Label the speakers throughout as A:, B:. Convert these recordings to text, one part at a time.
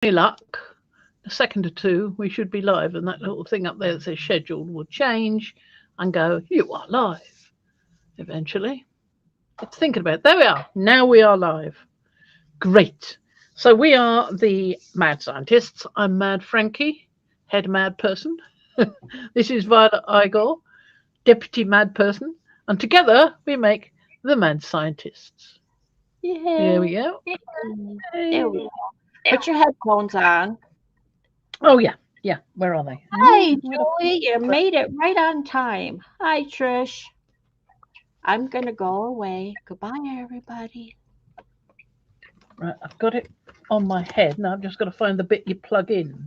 A: any luck, a second or two, we should be live, and that little thing up there that says scheduled will change and go, you are live eventually. It's thinking about it. There we are. Now we are live. Great. So we are the Mad Scientists. I'm Mad Frankie, head mad person. This is Violet Igor, deputy mad person. And together we make the Mad Scientists. Here
B: Yay.
A: we go.
B: There we go. Put your headphones on.
A: Oh, yeah. Yeah. Where are they?
B: Hi, Julie. You made it right on time. Hi, Trish. I'm going to go away. Goodbye, everybody.
A: Right, I've got it on my head. Now I've just got to find the bit you plug in.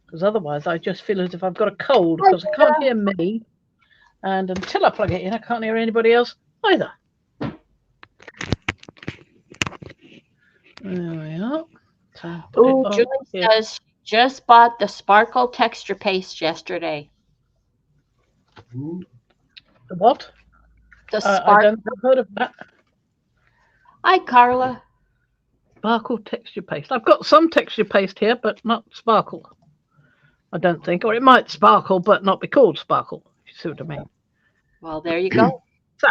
A: Because otherwise I just feel as if I've got a cold
B: Hi,
A: because I can't hear me. And until I plug it in, I can't hear anybody else either. There we are. So
B: oh, Julie says just bought the sparkle texture paste yesterday.
A: The what?
B: The
A: I don't have heard of that.
B: Hi, Carla.
A: Sparkle texture paste. I've got some texture paste here, but not sparkle. I don't think. Or it might sparkle, but not be called sparkle, if you see what I mean.
B: Well, there you go.
A: So,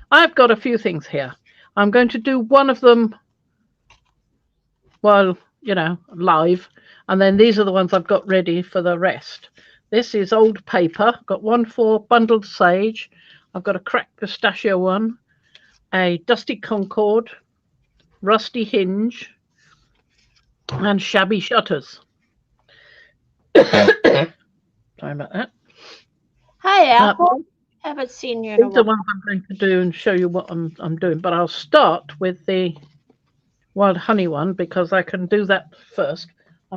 A: I've got a few things here. I'm going to do one of them while, live. And then these are the ones I've got ready for the rest. This is old paper. I've got one for bundled sage. I've got a cracked pistachio one, a dusty concord, rusty hinge, and shabby shutters. Sorry about that.
B: Hi, Apple. Haven't seen you in a while.
A: These are the ones I'm going to do and show you what I'm doing. But I'll start with the wild honey one because I can do that first.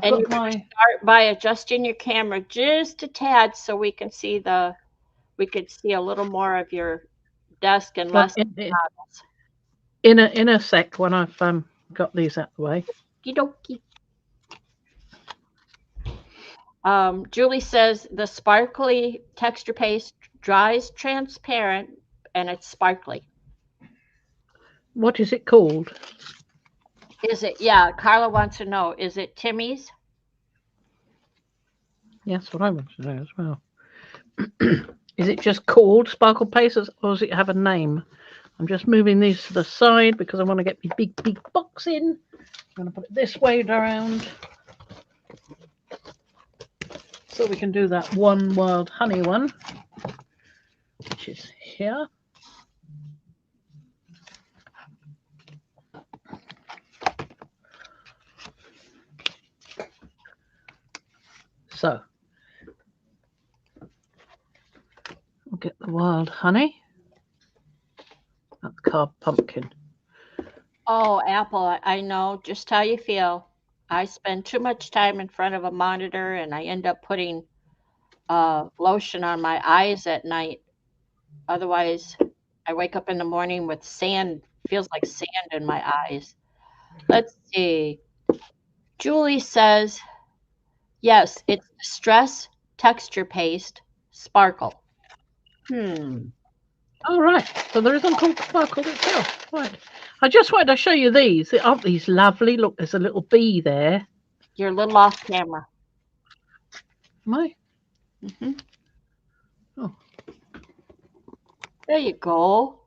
B: And you can start by adjusting your camera just a tad so we can see a little more of your desk and less
A: in a sec when I've got these out of the way.
B: Okie dokie. Julie says the sparkly texture paste dries transparent and it's sparkly.
A: What is it called?
B: Is it? Yeah, Carla wants to know. Is it Timmy's?
A: Yes, what I want to know as well. Is it just called sparkle paste, or does it have a name? I'm just moving these to the side because I want to get my big box in. I'm going to put it this way around so we can do that one wild honey one, which is here. So we'll get the wild honey. That's carved pumpkin.
B: Oh, Apple, I know just how you feel. I spend too much time in front of a monitor and I end up putting lotion on my eyes at night. Otherwise, I wake up in the morning with sand, feels like sand in my eyes. Let's see. Julie says, yes, it's Distress Texture Paste Sparkle.
A: All right. So there isn't called sparkle itself. Right. I just wanted to show you these. Aren't these lovely? Look, there's a little bee there.
B: You're a little off camera.
A: Am I?
B: Mm-hmm.
A: Oh.
B: There you go.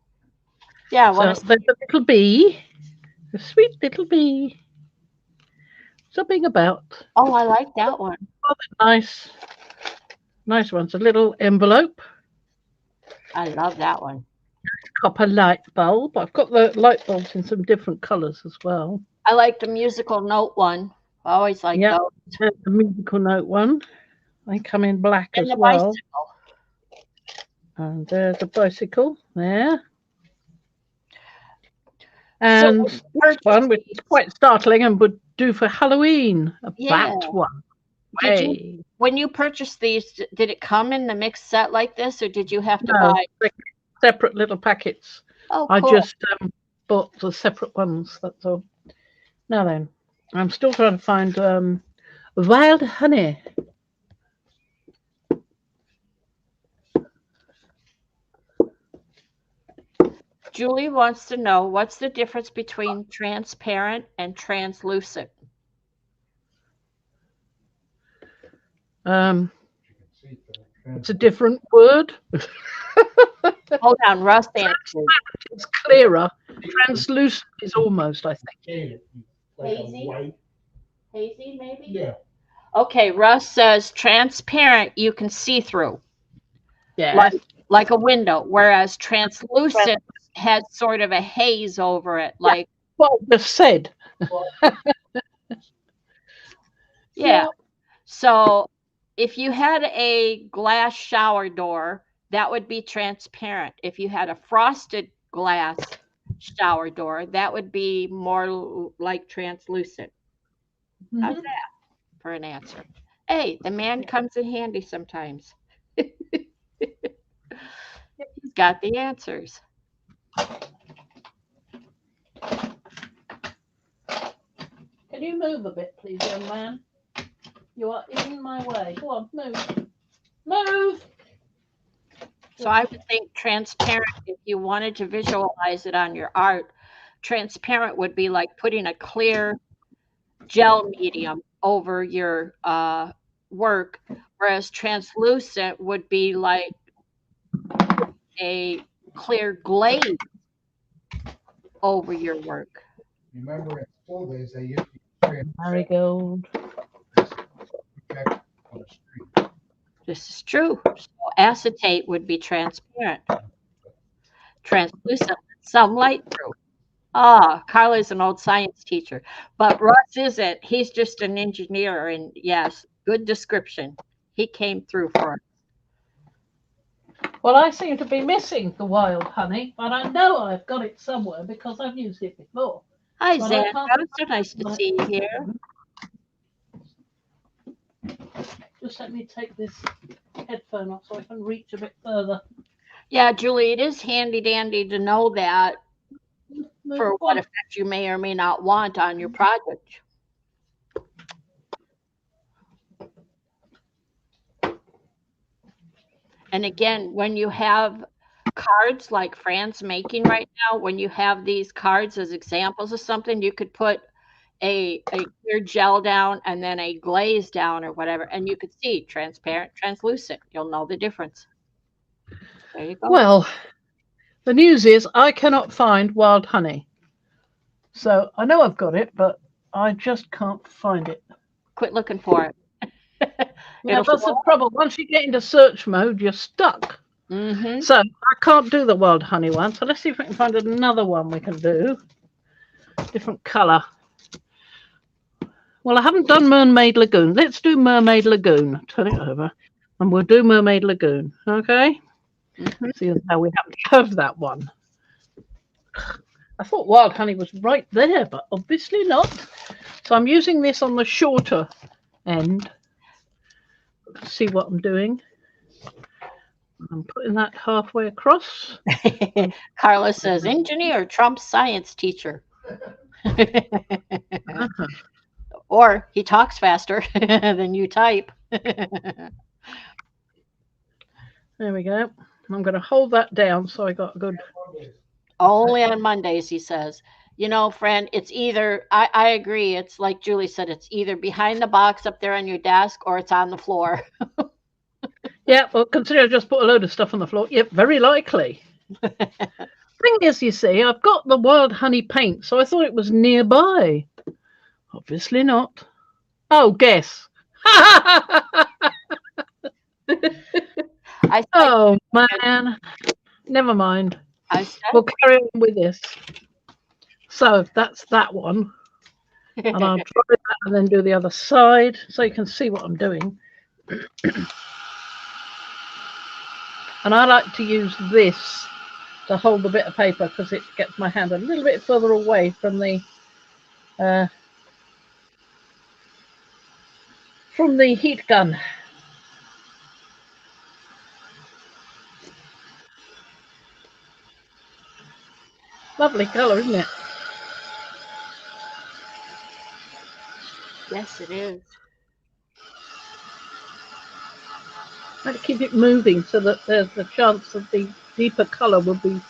B: Yeah.
A: So there's a little bee. A sweet little bee. Something about.
B: Oh, I like that one.
A: Nice ones. A little envelope.
B: I love that one.
A: Copper light bulb. I've got the light bulbs in some different colours as well.
B: I like the musical note one. I always like those.
A: There's the musical note one. They come in black
B: and
A: as
B: the
A: well.
B: Bicycle.
A: And there's a bicycle there. And this one, which is quite startling and would do for Halloween, a bat one.
B: When you purchased these, did it come in the mixed set like this, or did you have to buy
A: separate little packets?
B: Oh,
A: cool. I just bought the separate ones. That's all. Now then, I'm still trying to find wild honey.
B: Julie wants to know what's the difference between transparent and translucent.
A: Um, it's a different word.
B: Hold on, Russ answered.
A: It's clearer. Translucent is almost, I think.
B: Hazy? Hazy, maybe? Yeah. Okay, Russ says transparent you can see through,
A: Yeah.
B: like a window, whereas translucent has sort of a haze over it, like
A: What I just said.
B: yeah. So if you had a glass shower door, that would be transparent. If you had a frosted glass shower door, that would be more like translucent. How's
A: Mhm.
B: that for an answer? Hey, the man comes in handy sometimes. He's got the answers.
A: Can you move a bit, please, young man? You are in my way. Go on, move. Move!
B: So I would think transparent, if you wanted to visualize it on your art, transparent would be like putting a clear gel medium over your work, whereas translucent would be like a clear glaze over your work.
C: Remember in school days, they used to use
A: Marigold.
C: project on the street.
B: This is true. So acetate would be transparent. Translucent, some light through. Ah, Carla's an old science teacher, but Russ isn't. He's just an engineer, and yes, good description. He came through for us.
A: Well, I seem to be missing the wild honey, but I know I've got it somewhere because I've used it before.
B: Hi,
A: But I
B: Zandra.
A: can't
B: So nice to see you here.
A: Just let me take this headphone off so I can reach a bit further.
B: Yeah, Julie, it is handy dandy to know that for what effect you may or may not want on your project. And again, when you have cards like Fran's making right now, when you have these cards as examples of something, you could put a clear gel down and then a glaze down or whatever, and you could see transparent, translucent. You'll know the difference. There you go.
A: Well, the news is I cannot find wild honey. So I know I've got it, but I just can't find it.
B: Quit looking for it.
A: Yeah, that's the trouble. Once you get into search mode, you're stuck.
B: Mm-hmm.
A: So I can't do the wild honey one. So let's see if we can find another one we can do. Different colour. Well, I haven't done Mermaid Lagoon. Let's do Mermaid Lagoon. Turn it over. And we'll do Mermaid Lagoon. Okay?
B: Mm-hmm.
A: See how we happen to have that one. I thought wild honey was right there, but obviously not. So I'm using this on the shorter end. See what I'm doing. I'm putting that halfway across.
B: Carla says, engineer, Trump's science teacher. Or he talks faster than you type.
A: There we go. I'm going to hold that down so I got a good...
B: Only on Mondays, he says. You know, friend, it's either, I agree, it's like Julie said, it's either behind the box up there on your desk or it's on the floor.
A: Yeah, well, consider I just put a load of stuff on the floor. Yep, very likely. Thing is, you see, I've got the wild honey paint, so I thought it was nearby. Obviously not. Oh, guess. Oh, man. Never mind. We'll carry on with this. So that's that one. And I'll try that and then do the other side so you can see what I'm doing. And I like to use this to hold the bit of paper because it gets my hand a little bit further away from the heat gun. Lovely colour, isn't it?
B: Yes, it is.
A: I like to keep it moving so that there's the chance that the deeper colour will be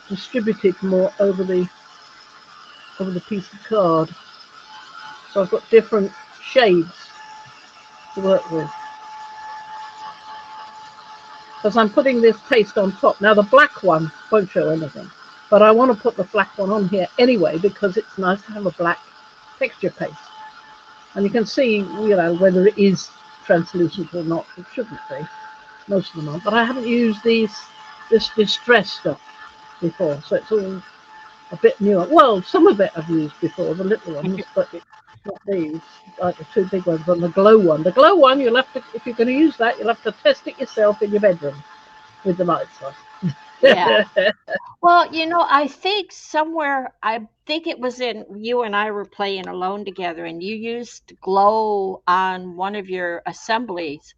A: distributed more over the piece of card. So I've got different shades to work with. because I'm putting this paste on top. Now the black one won't show anything, but I want to put the black one on here anyway because it's nice to have a black texture paste. And you can see, whether it is translucent or not. It shouldn't be. Most of them aren't. But I haven't used this distress stuff before, so it's all a bit newer. Well, some of it I've used before, the little ones, but not these, like the two big ones and the glow one. The glow one, you'll have to, if you're going to use that, you'll have to test it yourself in your bedroom with the lights on.
B: Yeah. Well, I think it was in you and I were playing Alone together, and you used glow on one of your assemblies.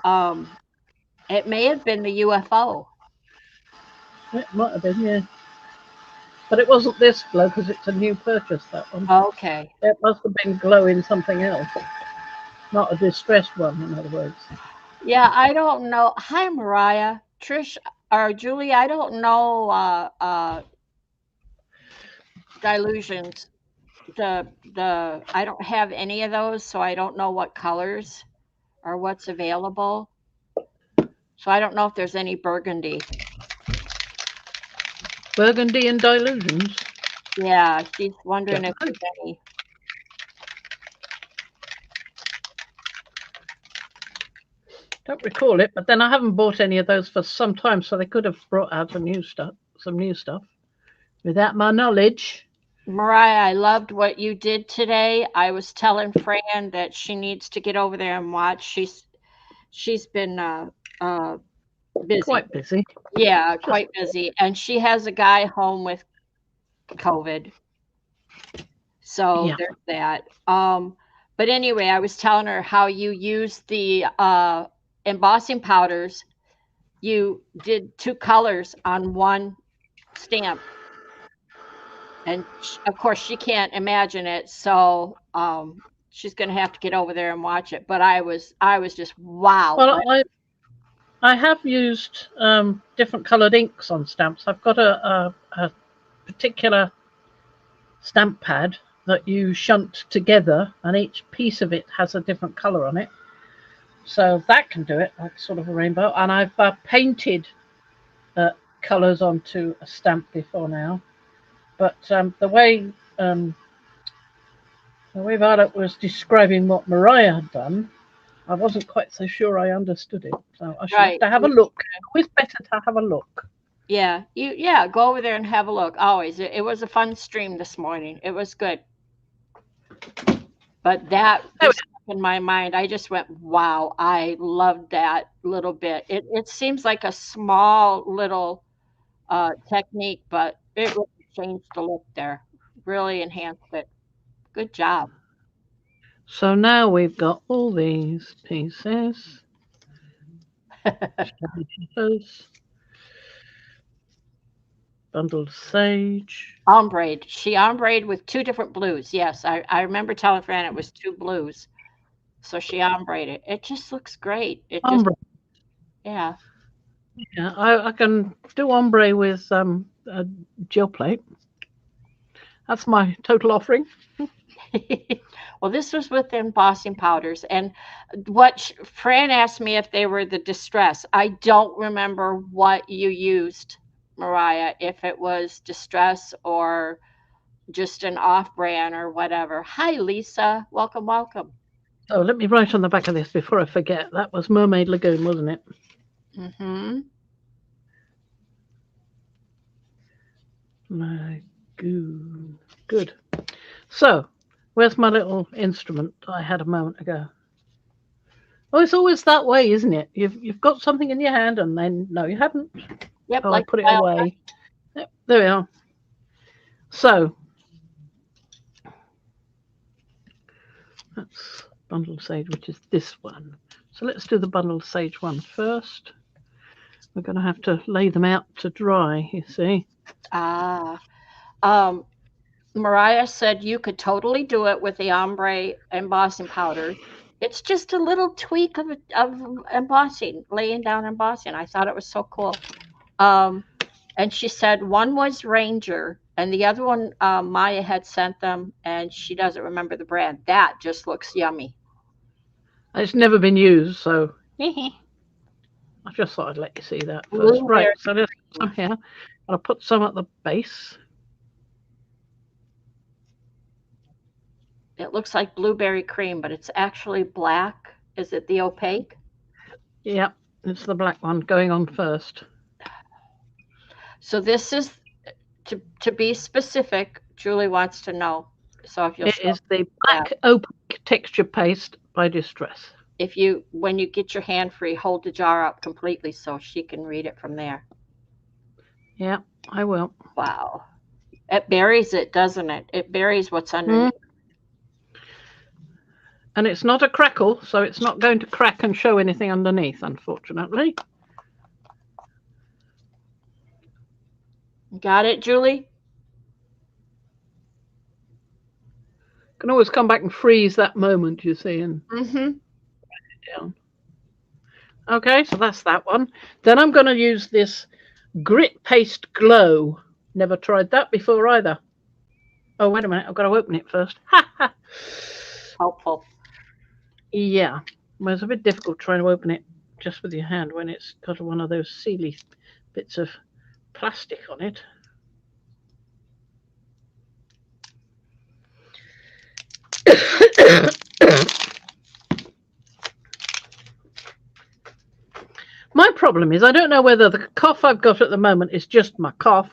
B: It may have been the UFO.
A: It might have been, yeah. But it wasn't this glow because it's a new purchase, that one.
B: Okay.
A: It must have been glowing something else, not a distressed one, in other words.
B: Yeah, I don't know. Hi, Mariah, Trish, or Julie. I don't know dilutions. I don't have any of those, so I don't know what colors or what's available. So I don't know if there's any burgundy.
A: Burgundy and dilutions.
B: Yeah, she's wondering if there's any.
A: Don't recall it, but then I haven't bought any of those for some time, so they could have brought out some new stuff without my knowledge.
B: Mariah, I loved what you did today. I was telling Fran that she needs to get over there and watch. She's been busy.
A: Quite busy.
B: Yeah, quite busy. And she has a guy home with COVID. So
A: Yeah.
B: there's that. But anyway, I was telling her how you use the embossing powders. You did 2 colors on one stamp. And of course she can't imagine it. So she's going to have to get over there and watch it. But I was just, wow.
A: Well, I have used different coloured inks on stamps. I've got a particular stamp pad that you shunt together, and each piece of it has a different colour on it. So that can do it, like sort of a rainbow. And I've painted colours onto a stamp before now. But the way Violet was describing what Mariah had done, I wasn't quite so sure I understood it. So I should have to have a look. It's always better to have a look.
B: Yeah, go over there and have a look. Always. It was a fun stream this morning. It was good. But that just stuck in my mind. I just went, wow, I loved that little bit. It seems like a small little technique, but it really changed the look there. Really enhanced it. Good job.
A: So now we've got all these pieces. Bundled sage.
B: Ombre. She ombre with 2 different blues. Yes, I remember telling Fran it was 2 blues. So she ombre it. It just looks great. It
A: ombre.
B: Yeah.
A: Yeah, I can do ombre with a gel plate. That's my total offering.
B: Well, this was with embossing powders. And what Fran asked me if they were the distress. I don't remember what you used, Mariah, if it was distress or just an off-brand or whatever. Hi, Lisa. Welcome, welcome.
A: Oh, let me write on the back of this before I forget. That was Mermaid Lagoon, wasn't it?
B: Mm-hmm.
A: Lagoon. Good. So, where's my little instrument I had a moment ago? Oh, it's always that way, isn't it? You've got something in your hand and then, no, you haven't.
B: Yep.
A: I put it away. Yep, there we are. So, that's bundled sage, which is this one. So let's do the bundled sage one first. We're going to have to lay them out to dry, you see.
B: Mariah said you could totally do it with the ombre embossing powder. It's just a little tweak of embossing, laying down embossing. I thought it was so cool. And she said one was Ranger, and the other one Maya had sent them, and she doesn't remember the brand. That just looks yummy.
A: It's never been used, so. I just thought I'd let you see that first. Right,
B: Blueberry.
A: so there's some here. I'll put some at the base.
B: It looks like blueberry cream, but it's actually black. Is it the opaque?
A: Yep, it's the black one going on first.
B: So this is, to be specific, Julie wants to know. So if you'll
A: It
B: show,
A: is the black opaque texture paste by Distress.
B: if you, when you get your hand free, hold the jar up completely so she can read it from there.
A: Yeah, I will.
B: Wow. It buries it, doesn't it? It buries what's underneath.
A: And it's not a crackle, so it's not going to crack and show anything underneath, unfortunately.
B: Got it, Julie?
A: Can always come back and freeze that moment, you see, and
B: Mm-hmm.
A: down. Okay, so that's that one. Then I'm going to use this Grit Paste Glow. Never tried that before either. Oh, wait a minute. I've got to open it first.
B: Helpful.
A: Yeah. Well, it's a bit difficult trying to open it just with your hand when it's got one of those sealy bits of plastic on it. My problem is I don't know whether the cough I've got at the moment is just my cough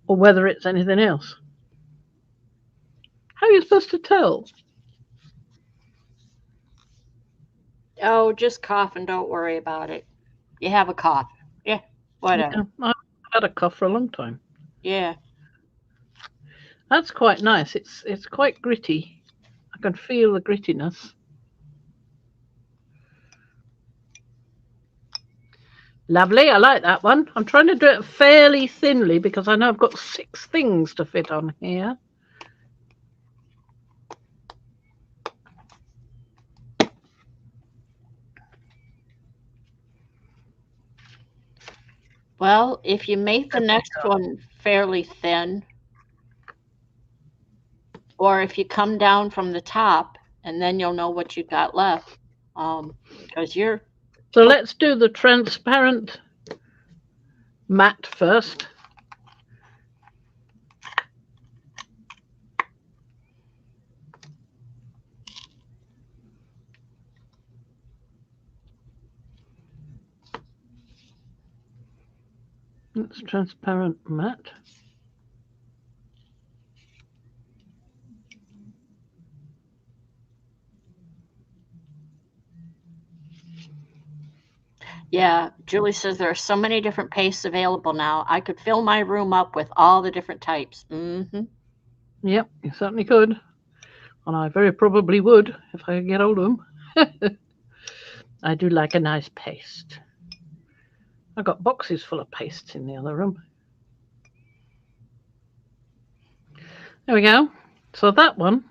A: or whether it's anything else. How are you supposed to tell?
B: Oh, just cough and don't worry about it. You have a cough. Yeah, whatever.
A: Yeah, I've had a cough for a long time.
B: Yeah.
A: That's quite nice. It's quite gritty. I can feel the grittiness. Lovely. I like that one. I'm trying to do it fairly thinly because I know I've got 6 things to fit on here.
B: Well, if you make the next one fairly thin, or if you come down from the top, and then you'll know what you got left. Because you're.
A: So let's do the transparent matte first. It's transparent matte.
B: Yeah, Julie says there are so many different pastes available now. I could fill my room up with all the different types. Mm-hmm.
A: Yep, you certainly could. And I very probably would if I could get hold of them. I do like a nice paste. I've got boxes full of pastes in the other room. There we go. So that one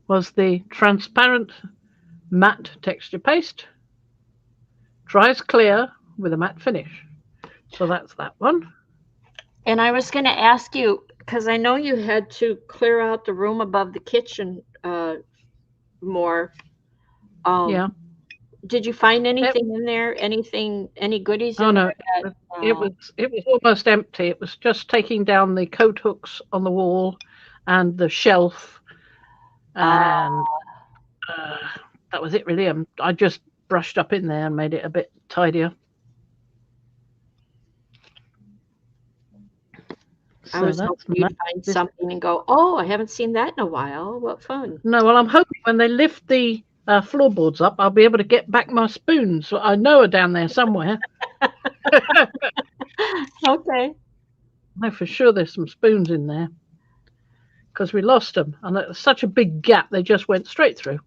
A: was the transparent matte texture paste. Dries clear with a matte finish. So that's that one.
B: And I was going to ask you, because I know you had to clear out the room above the kitchen more.
A: Yeah.
B: Did you find anything in there? Any goodies in
A: Oh no,
B: there?
A: it was almost empty. It was just taking down the coat hooks on the wall and the shelf, and that was it really. I just brushed up in there and made it a bit tidier.
B: I was hoping you'd find something and go, oh, I haven't seen that in a while. What fun.
A: No, well, I'm hoping when they lift the floorboards up, I'll be able to get back my spoons. I know are down there somewhere.
B: Okay.
A: No, for sure there's some spoons in there because we lost them. And it was such a big gap, they just went straight through.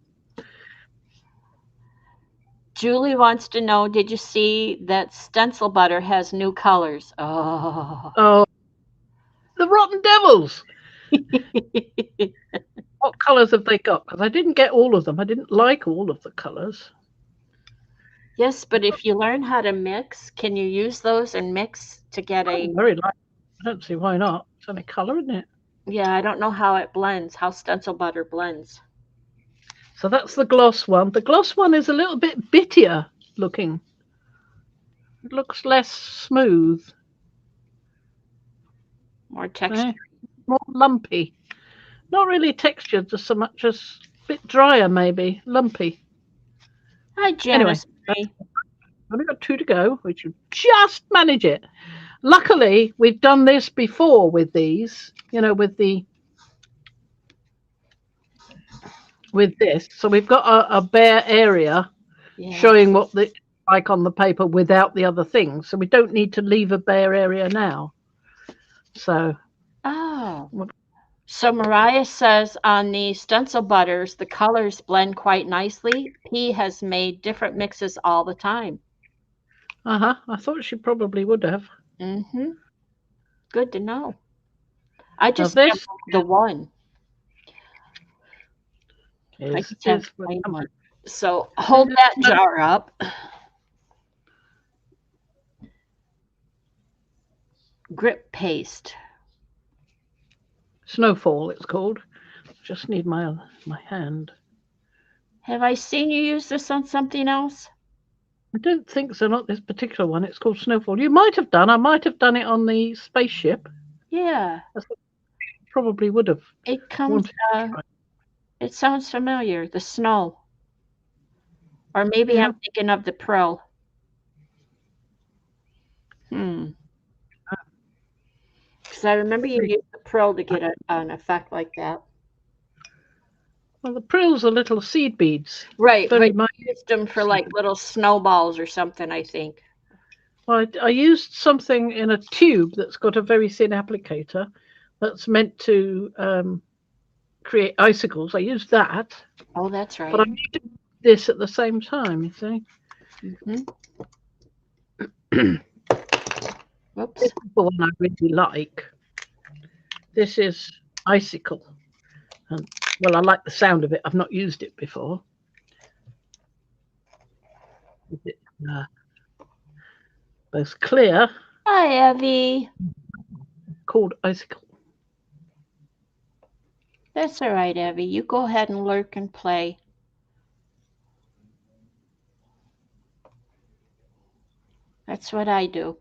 B: Julie wants to know, did you see that stencil butter has new colors?
A: Oh, the Rotten Devils. What colours have they got? Because I didn't get all of them. I didn't like all of the colours.
B: Yes, but if you learn how to mix, can you use those and mix to get a...
A: Very light. I don't see why not. It's only colour, isn't it?
B: Yeah, I don't know how it blends, how stencil butter blends.
A: So that's the gloss one. The gloss one is a little bit bittier looking. It looks less smooth,
B: More texture.
A: more lumpy. Not really textured just so much as a bit drier, maybe lumpy.
B: Hi,
A: Anyway,
B: Janice.
A: I've only got 2 to go. We should just manage it. Luckily, we've done this before with these. With this, so we've got a bare area
B: Yeah.
A: showing what the like on the paper without the other things. So we don't need to leave a bare area now. So
B: Oh. So Mariah says on the stencil butters, the colors blend quite nicely. P has made different mixes all the time.
A: I thought she probably would have.
B: Mm-hmm. Good to know. I
A: Now
B: just
A: this
B: sampled the one. I
A: is
B: sampled
A: with
B: one. So hold that jar up. Grip paste.
A: Snowfall. It's called. Just need my hand.
B: Have I seen you use this on something else?
A: I don't think so. Not this particular one. It's called Snowfall. You might have done. I might have done it on the spaceship.
B: Yeah.
A: Probably would have.
B: It comes. It sounds familiar. The snow. Or maybe I'm thinking of the Pearl. Because I remember you used the Pearl to get an effect like that.
A: Well, the Prills are little seed beads.
B: Right.
A: Very
B: You used them for like little snowballs or something, I think.
A: Well, I used something in a tube that's got a very thin applicator that's meant to create icicles. I used that.
B: Oh, that's right.
A: But I need to do this at the same time, you see.
B: Whoops.
A: This is the one I really like. This is icicle. And, well, I like the sound of it. I've not used it before. Both clear.
B: Hi, Evie.
A: Called icicle.
B: That's all right, Evie. You go ahead and lurk and play. That's what I do.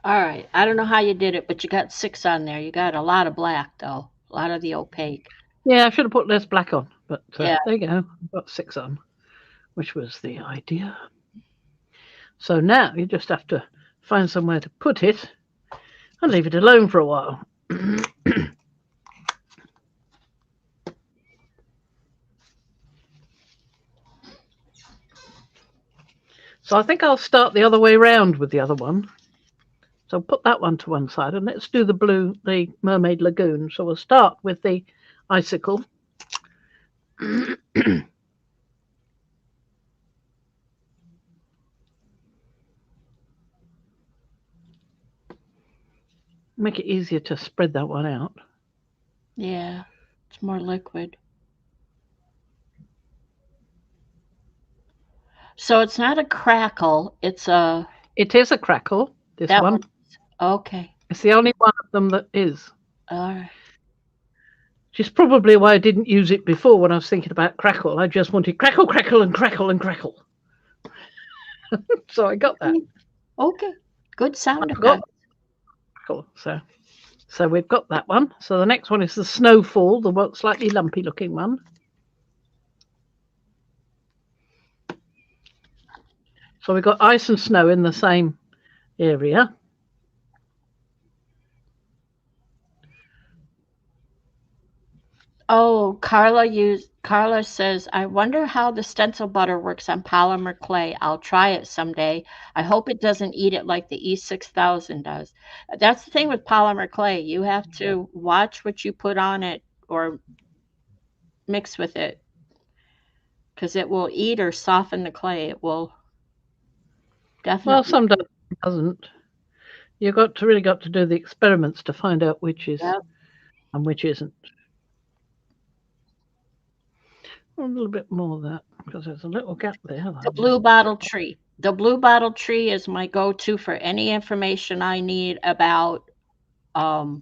B: All right. I don't know how you did it, but you got 6 on there. You got a lot of black, though. A lot of the opaque.
A: Yeah, I should have put less black on. But
B: Yeah.
A: there you go. I've got 6 on, which was the idea. So now you just have to find somewhere to put it and leave it alone for a while. So I think I'll start the other way around with the other one. So put that one to one side and let's do the Mermaid Lagoon. So we'll start with the icicle. Make it easier to spread that one out.
B: Yeah, it's more liquid. So it's not a crackle. It
A: is a crackle, this one.
B: Okay.
A: It's the only one of them that is.
B: All right.
A: Which is probably why I didn't use it before when I was thinking about crackle. I just wanted crackle, crackle, and crackle, and crackle. So I got that.
B: Okay. Good sound
A: effect. Cool. So we've got that one. So the next one is the Snowfall, the slightly lumpy looking one. So we've got ice and snow in the same area.
B: Oh, Carla says, I wonder how the stencil butter works on polymer clay. I'll try it someday. I hope it doesn't eat it like the E6000 does. That's the thing with polymer clay. You have to watch what you put on it or mix with it because it will eat or soften the clay. It will definitely.
A: Well, sometimes it doesn't. You've really got to do the experiments to find out which is and which isn't. A little bit more of that because there's a little gap there.
B: The blue bottle tree. The blue bottle tree is my go-to for any information I need about polymer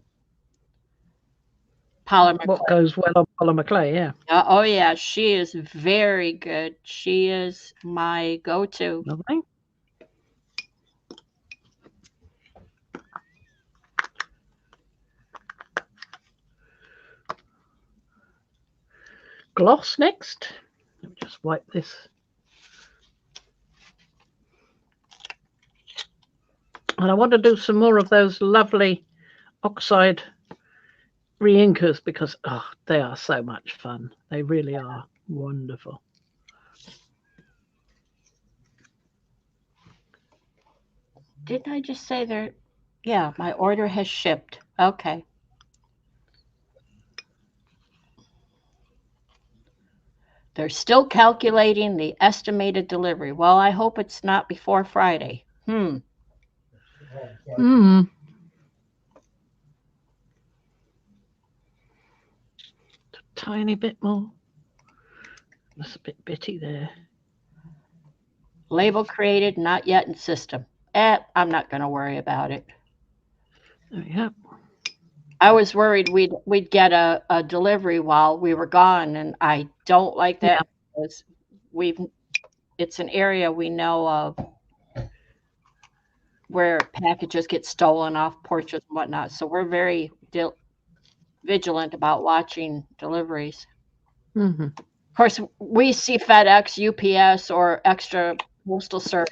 A: what
B: clay.
A: goes well on polymer clay, yeah.
B: Oh yeah, she is very good. She is my go-to.
A: Lovely. Gloss next. Let me just wipe this. And I want to do some more of those lovely oxide re-inkers because they are so much fun. They really are wonderful.
B: Didn't I just say there? Yeah, my order has shipped. Okay. They're still calculating the estimated delivery. Well, I hope it's not before Friday.
C: Oh, sorry.
A: Mm. A tiny bit more. That's a bit bitty there.
B: Label created, not yet in system. I'm not going to worry about it.
A: There we go.
B: I was worried we'd get a delivery while we were gone, and I don't like that because it's an area we know of where packages get stolen off porches and whatnot. So we're very vigilant about watching deliveries.
A: Mm-hmm.
B: Of course, we see FedEx, UPS, or extra postal service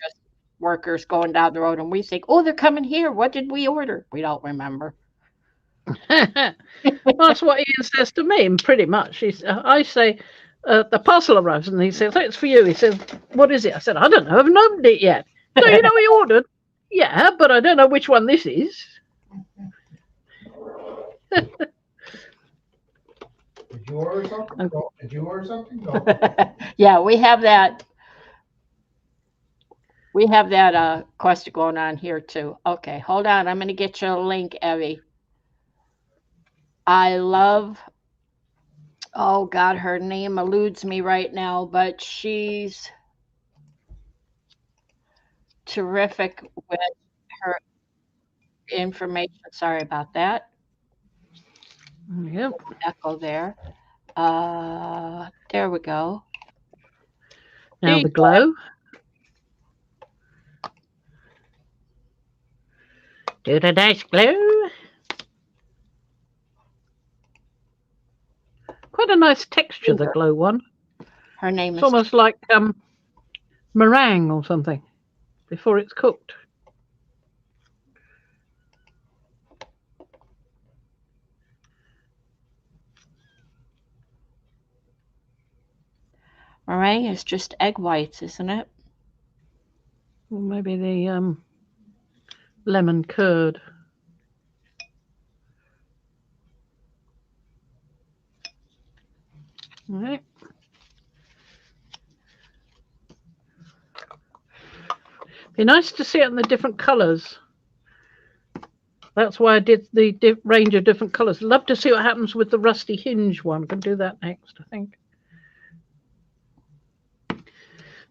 B: workers going down the road, and we think, "Oh, they're coming here. What did we order?" We don't remember.
A: Well, that's what Ian says to me, pretty much. I say, the parcel arrives, and he says, "It's for you." He says, "What is it?" I said, "I don't know. I haven't opened it yet." "No, you know what you ordered?" "Yeah, but I don't know which one this is."
C: Did you order something? Go. Did you order something? Go.
B: Yeah, we have that. We have that question going on here too. Okay, hold on. I'm going to get you a link, Evie. I love, oh God, her name eludes me right now, but she's terrific with her information. Sorry about that.
A: Yep.
B: Echo there. There we go.
A: Now
B: There
A: the
B: you
A: glow. Do the nice glow. Quite a nice texture, the glow one.
B: Her name
A: It's
B: is
A: almost like meringue or something before it's cooked.
B: meringue is just egg whites, isn't it?
A: Or maybe the lemon curd. All right. Be nice to see it in the different colours. That's why I did the range of different colours. Love to see what happens with the rusty hinge one. Can do that next, I think.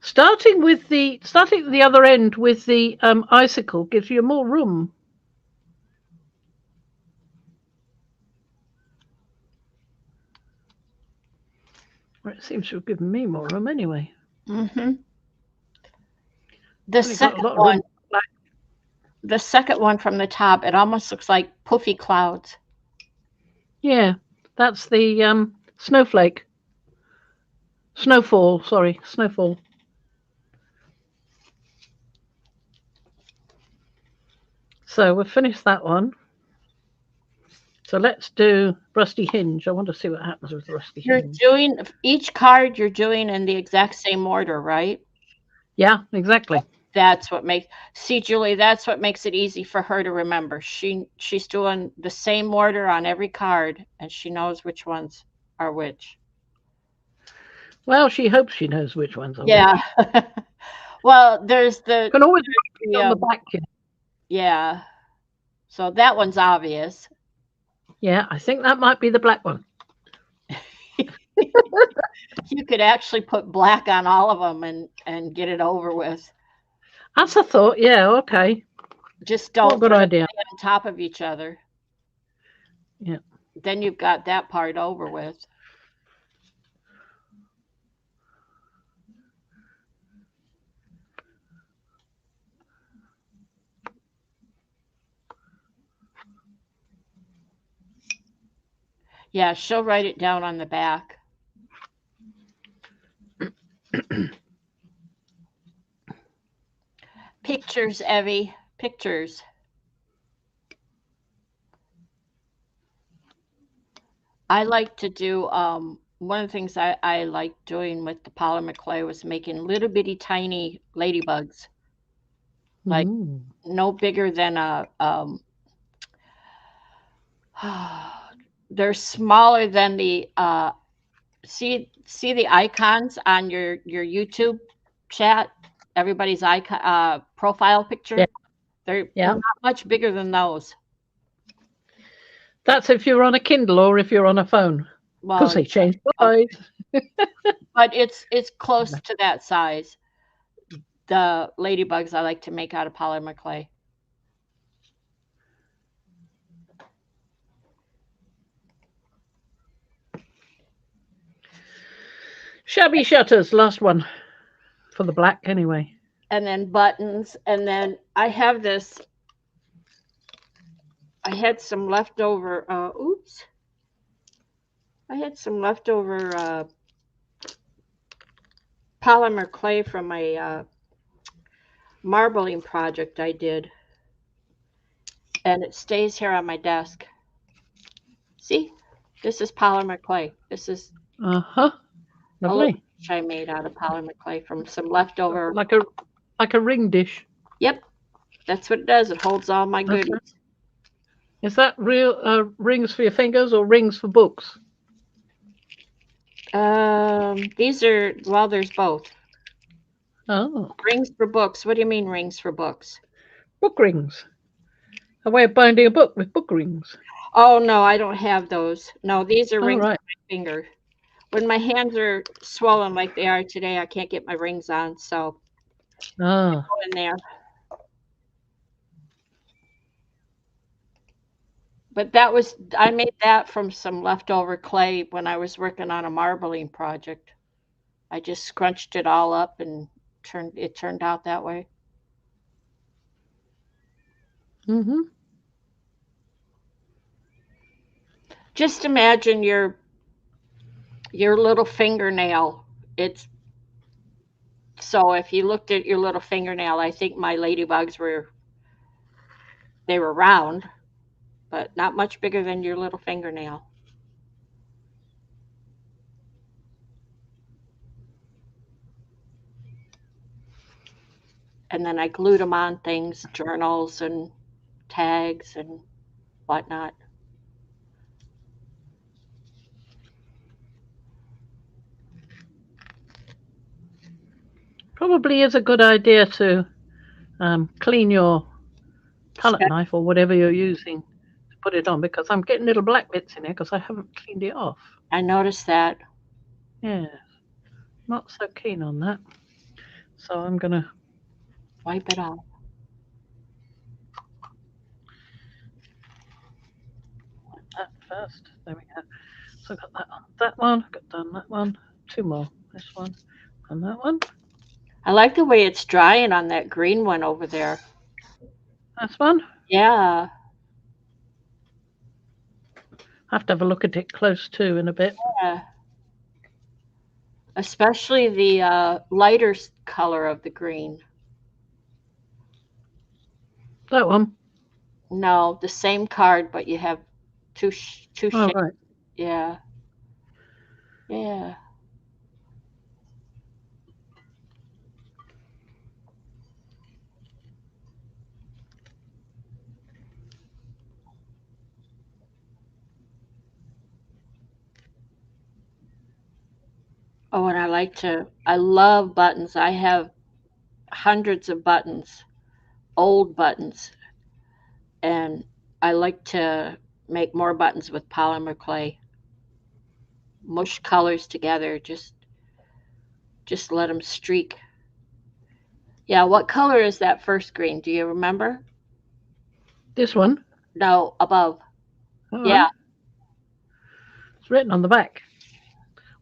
A: Starting at the other end with the icicle gives you more room. Well, it seems to have given me more room anyway.
B: Mm-hmm. The
A: Only got a
B: second
A: lot of
B: one,
A: room.
B: the second one from the top, it almost looks like poofy clouds.
A: Yeah, that's the snowflake. Snowfall, sorry, snowfall. So we've finished that one. So let's do rusty hinge. I want to see what happens with rusty
B: You're
A: hinge.
B: doing each card you're doing in the exact same order, right?
A: Yeah, exactly.
B: That's what makes Julie, that's what makes it easy for her to remember. She's doing the same order on every card and she knows which ones are which.
A: Well, she hopes she knows which ones are
B: Yeah. Well, there's
A: which. Can always write on the back here.
B: Yeah. So that one's obvious.
A: Yeah, I think that might be the black one.
B: You could actually put black on all of them and get it over with.
A: That's a thought. Yeah, okay.
B: Just don't
A: good
B: put
A: idea.
B: them on top of each other.
A: Yeah.
B: Then you've got that part over with. Yeah, she'll write it down on the back. Pictures, Evie. Pictures. I like to do one of the things I like doing with the polymer clay was making little bitty tiny ladybugs, like
A: Mm.
B: no bigger than a they're smaller than the see the icons on your YouTube chat, everybody's icon profile picture.
A: Yeah.
B: They're
A: Yeah.
B: not much bigger than those.
A: That's if you're on a Kindle or if you're on a phone.
B: Well,
A: Because they change size.
B: but it's close to that size. The ladybugs I like to make out of polymer clay.
A: Shabby shutters, last one. For the black, anyway.
B: And then buttons, and then I have this. I had some leftover. Oops. I had some leftover polymer clay from my marbling project I did, and it stays here on my desk. See, this is polymer clay. This is
A: Uh-huh.
B: a little
A: Lovely.
B: dish I made out of polymer clay from some leftover.
A: Like a ring dish.
B: Yep, that's what it does. It holds all my
A: That's
B: goodies.
A: Is that real rings for your fingers or rings for books?
B: These are, well, there's both.
A: Oh,
B: Rings for books. What do you mean rings for books?
A: book rings. A way of binding a book with book rings.
B: Oh no, I don't have those. No, these are
A: All
B: rings
A: right.
B: for my finger. When my hands are swollen like they are today, I can't get my rings on, so
A: Ah,
B: go in there. But I made that from some leftover clay when I was working on a marbling project. I just scrunched it all up and turned out that way.
A: mm-hmm.
B: Just imagine your little fingernail. It's so if you looked at your little fingernail, I think my ladybugs were round, but not much bigger than your little fingernail. And then I glued them on things, journals and tags and whatnot.
A: Probably is a good idea to clean your palette knife or whatever you're using to put it on, because I'm getting little black bits in here because I haven't cleaned it off.
B: I noticed that.
A: Yeah, not so keen on that. So I'm going to
B: Wipe it off.
A: that first. There we go. So I got that one, got done that one, two more. This one and that one.
B: I like the way it's drying on that green one over there.
A: That's one.
B: Yeah.
A: I have to have a look at it close too in a bit.
B: Yeah. Especially the lighter color of the green.
A: That one.
B: No, the same card, but you have two
A: Oh,
B: shades.
A: right.
B: Yeah. Yeah. Oh, and I love buttons. I have hundreds of buttons, old buttons, and I like to make more buttons with polymer clay. Mush colors together, just let them streak. Yeah, what color is that first green? Do you remember?
A: This one.
B: No, above.
A: All
B: Yeah,
A: right. It's written on the back.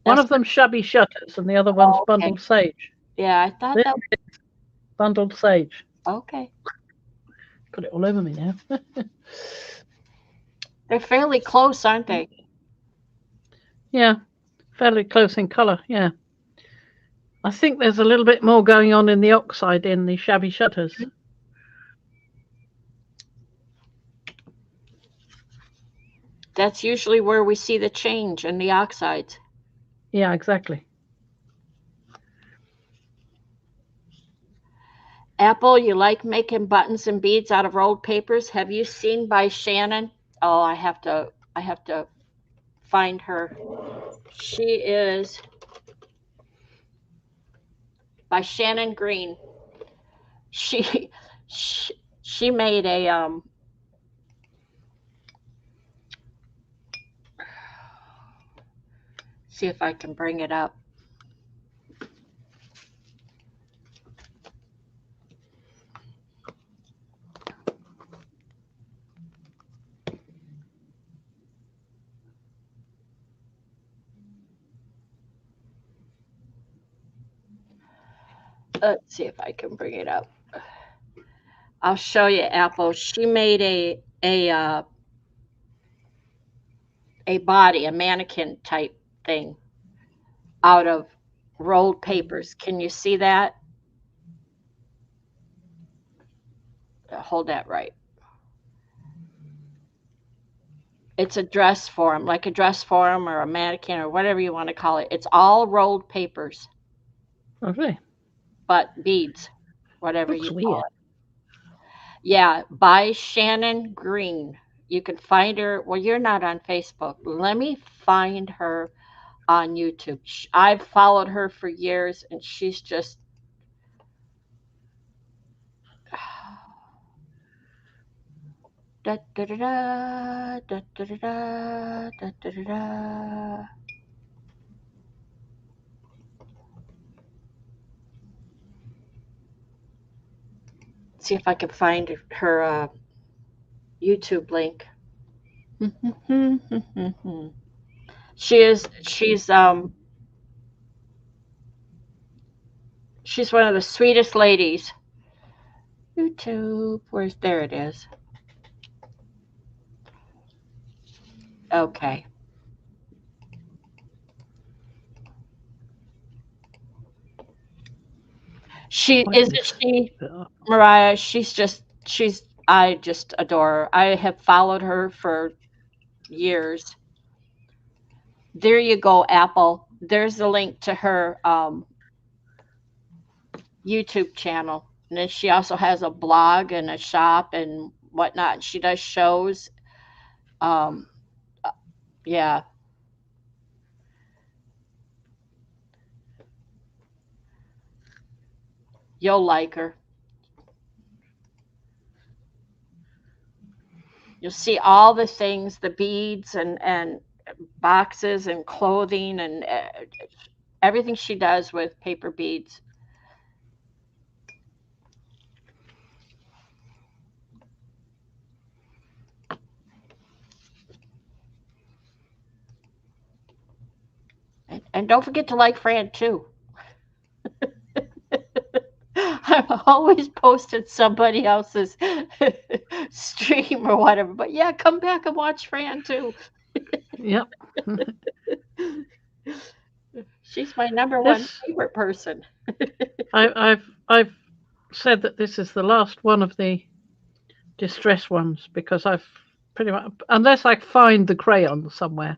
A: One
B: that's
A: of them's Shabby Shutters and the other one's
B: okay.
A: Bundled Sage.
B: Yeah, I thought
A: This
B: that
A: is Bundled Sage.
B: okay.
A: Put it all over me now.
B: They're fairly close, aren't they?
A: Yeah, fairly close in colour. Yeah. I think there's a little bit more going on in the oxide in the shabby shutters.
B: That's usually where we see the change in the oxides.
A: Yeah, exactly.
B: Apple, you like making buttons and beads out of rolled papers? Have you seen by Shannon? Oh, I have to find her. She is by Shannon Green. She she made a see if I can bring it up. Let's see if I can bring it up. I'll show you, Apple. She made a body, a mannequin type thing out of rolled papers. Can you see that? Hold that right. It's a dress form, like a dress form or a mannequin or whatever you want to call it. It's all rolled papers,
A: Lovely.
B: but beads, whatever
A: Looks
B: you
A: weird.
B: call it. Yeah, by Shannon Green. You can find her. Well, you're not on Facebook. Let me find her on YouTube. I've followed her for years, and she's just da da da da da da da da da da da. See if I can find her YouTube link. She's one of the sweetest ladies. YouTube, there it is. Okay. Mariah, I just adore her. I have followed her for years. There you go, Apple. There's the link to her YouTube channel. And then she also has a blog and a shop and whatnot. She does shows. Um, yeah. You'll like her. You'll see all the things, the beads and boxes and clothing and everything she does with paper beads. And don't forget to like Fran too. I'm always posting somebody else's stream or whatever. But yeah, come back and watch Fran too.
A: Yep.
B: She's my number one favorite person.
A: I've said that this is the last one of the distress ones because I've pretty much, unless I find the crayon somewhere,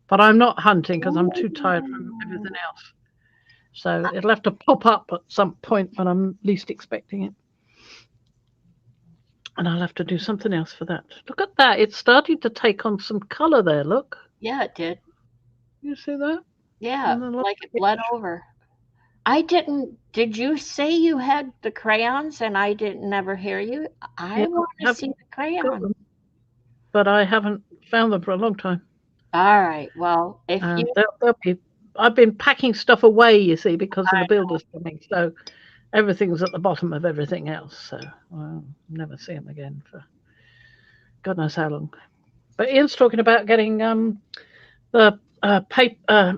A: but I'm not hunting because I'm too tired from everything else. So it'll have to pop up at some point when I'm least expecting it. And I'll have to do something else for that. Look at that. It's starting to take on some colour there, look.
B: Yeah, it did.
A: You see that?
B: Yeah, like it bled over. Did you say you had the crayons and I didn't never hear you? I want to see the crayons.
A: But I haven't found them for a long time.
B: All right. Well, if you...
A: I've been packing stuff away, you see, because of the builders coming. So everything's at the bottom of everything else. So I'll never see them again for God knows how long. But Ian's talking about getting the paper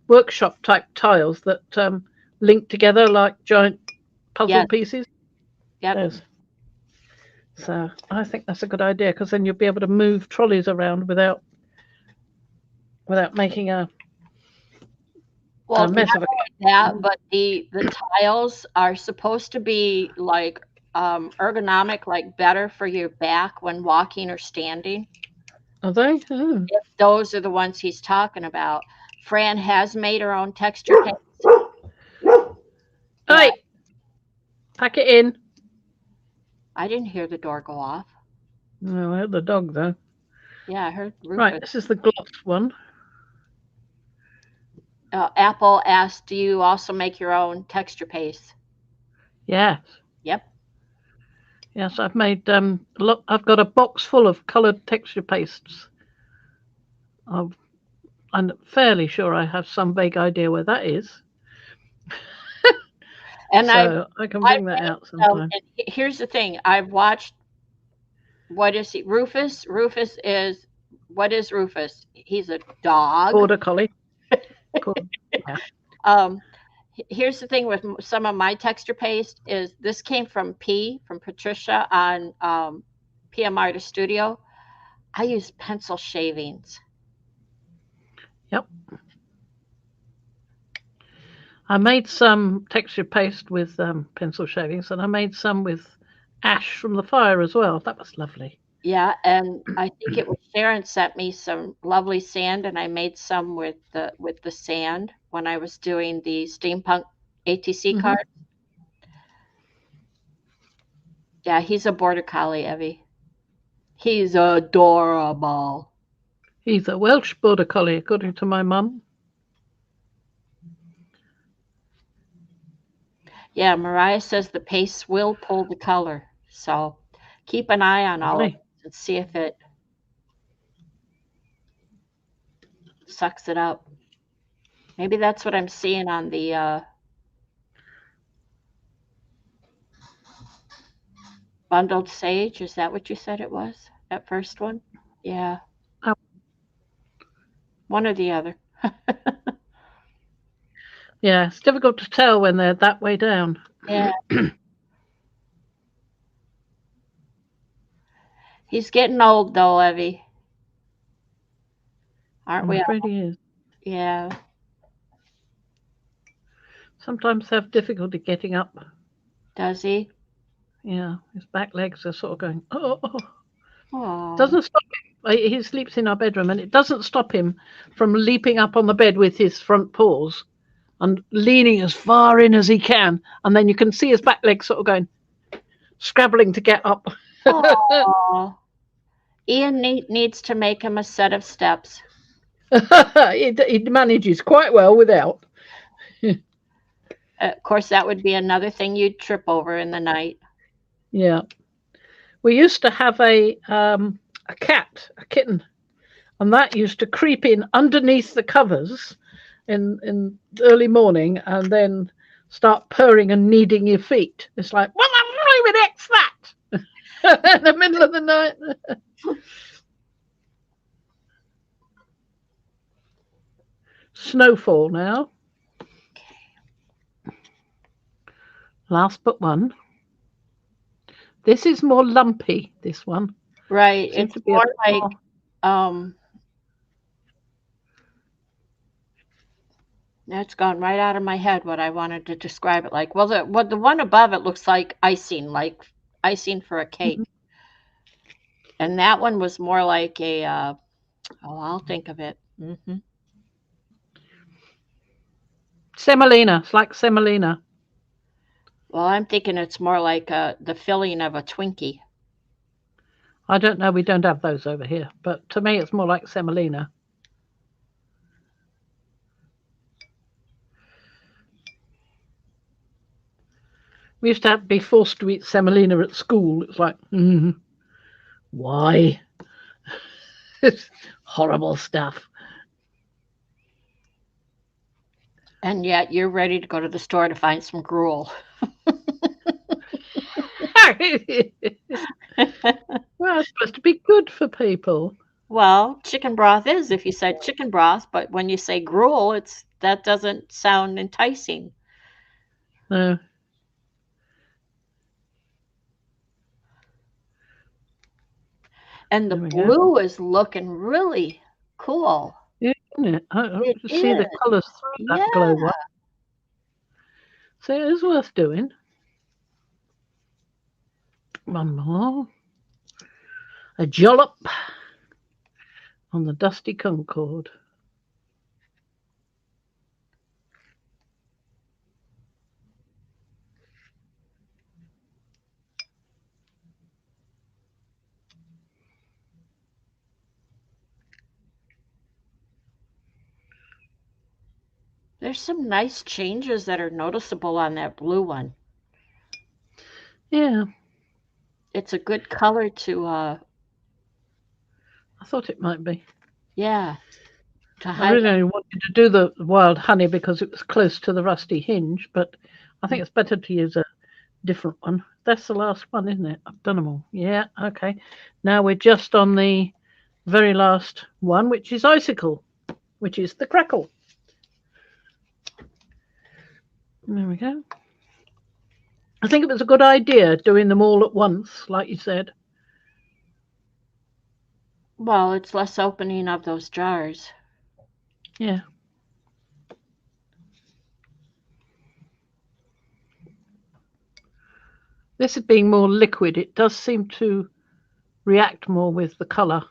A: workshop type tiles that link together like giant puzzle pieces.
B: Yes.
A: So I think that's a good idea because then you'll be able to move trolleys around without making a
B: Well,
A: mess
B: not
A: of a
B: only that, but the tiles are supposed to be like ergonomic, like better for your back when walking or standing.
A: Are they? Oh.
B: If those are the ones he's talking about. Fran has made her own texture paste. Yeah,
A: Hey, pack it in.
B: I didn't hear the door go off.
A: No, I heard the dog though.
B: Yeah, I heard
A: Right,
B: Rufus.
A: this is the gloss one.
B: Apple asked, "Do you also make your own texture paste?"
A: Yes.
B: Yep.
A: Yes, I've made look. I've got a box full of coloured texture pastes. I'm fairly sure I have some vague idea where that is,
B: And
A: so I can
B: I
A: bring that
B: made
A: out
B: some.
A: sometime.
B: And here's the thing: I've watched. What is he? Rufus. Rufus is. What is Rufus? He's a dog.
A: Border collie. Cool. Yeah.
B: Here's the thing with some of my texture paste is this came from Patricia on PM Artist Studio. I use pencil shavings.
A: Yep. I made some texture paste with pencil shavings, and I made some with ash from the fire as well. That was lovely.
B: Yeah, and I think it was Sharon sent me some lovely sand, and I made some with the sand when I was doing the steampunk ATC
A: Mhm.
B: card. Yeah, he's a border collie, Evie. He's adorable.
A: He's a Welsh border collie, according to my mum.
B: Yeah, Mariah says the paste will pull the color, so keep an eye on all of
A: Lovely.
B: it and see if it sucks it up. Maybe that's what I'm seeing on the bundled sage. Is that what you said it was? That first one? Yeah,
A: Oh,
B: one or the other.
A: yeah, it's difficult to tell when they're that way down.
B: Yeah, he's getting old though, Evie. Aren't
A: I'm
B: we
A: afraid
B: all?
A: he is.
B: Yeah.
A: Sometimes have difficulty getting up.
B: Does he?
A: Yeah, his back legs are sort of going, oh.
B: Oh.
A: Doesn't stop him. He sleeps in our bedroom, and it doesn't stop him from leaping up on the bed with his front paws and leaning as far in as he can. And then you can see his back legs sort of going, scrabbling to get up.
B: Oh. Ian needs to make him a set of steps.
A: He manages quite well without.
B: Of course, that would be another thing you'd trip over in the night.
A: Yeah. We used to have a kitten, and that used to creep in underneath the covers in the early morning and then start purring and kneading your feet. It's like, well, I'm leaving X that in the middle of the night. Snowfall now. Last but one. This is more lumpy, this one.
B: Right.
A: Seems
B: It's
A: to be
B: more
A: bit
B: like
A: more.
B: That's gone right out of my head what I wanted to describe it like. Well, the one above it looks like icing for a cake.
A: Mhm.
B: And that one was more like a I'll think of it.
A: Semolina. It's like semolina.
B: Well, I'm thinking it's more like the filling of a Twinkie.
A: I don't know. We don't have those over here. But to me, it's more like semolina. We used to be forced to eat semolina at school. It's like, why? It's horrible stuff.
B: And yet you're ready to go to the store to find some gruel.
A: Well, it's supposed to be good for people.
B: Well, chicken broth is if you said chicken broth, but when you say gruel, that doesn't sound enticing.
A: No.
B: And the
A: There we go.
B: blue is looking really cool.
A: Yeah, isn't it? I
B: It
A: see the
B: is.
A: colours through that
B: Yeah.
A: glow one. So it is worth doing. One more. A jollop on the dusty Concord.
B: There's some nice changes that are noticeable on that blue one.
A: Yeah,
B: It's a good color to
A: I thought it might be.
B: yeah, to
A: I
B: highlight.
A: really only wanted to do the wild honey because it was close to the rusty hinge, but I think it's better to use a different one. That's the last one, isn't it? I've done them all. Yeah, okay. Now we're just on the very last one, which is icicle, which is the crackle. There we go. I think it was a good idea doing them all at once, like you said.
B: Well, it's less opening of those jars.
A: Yeah. This is being more liquid. It does seem to react more with the colour.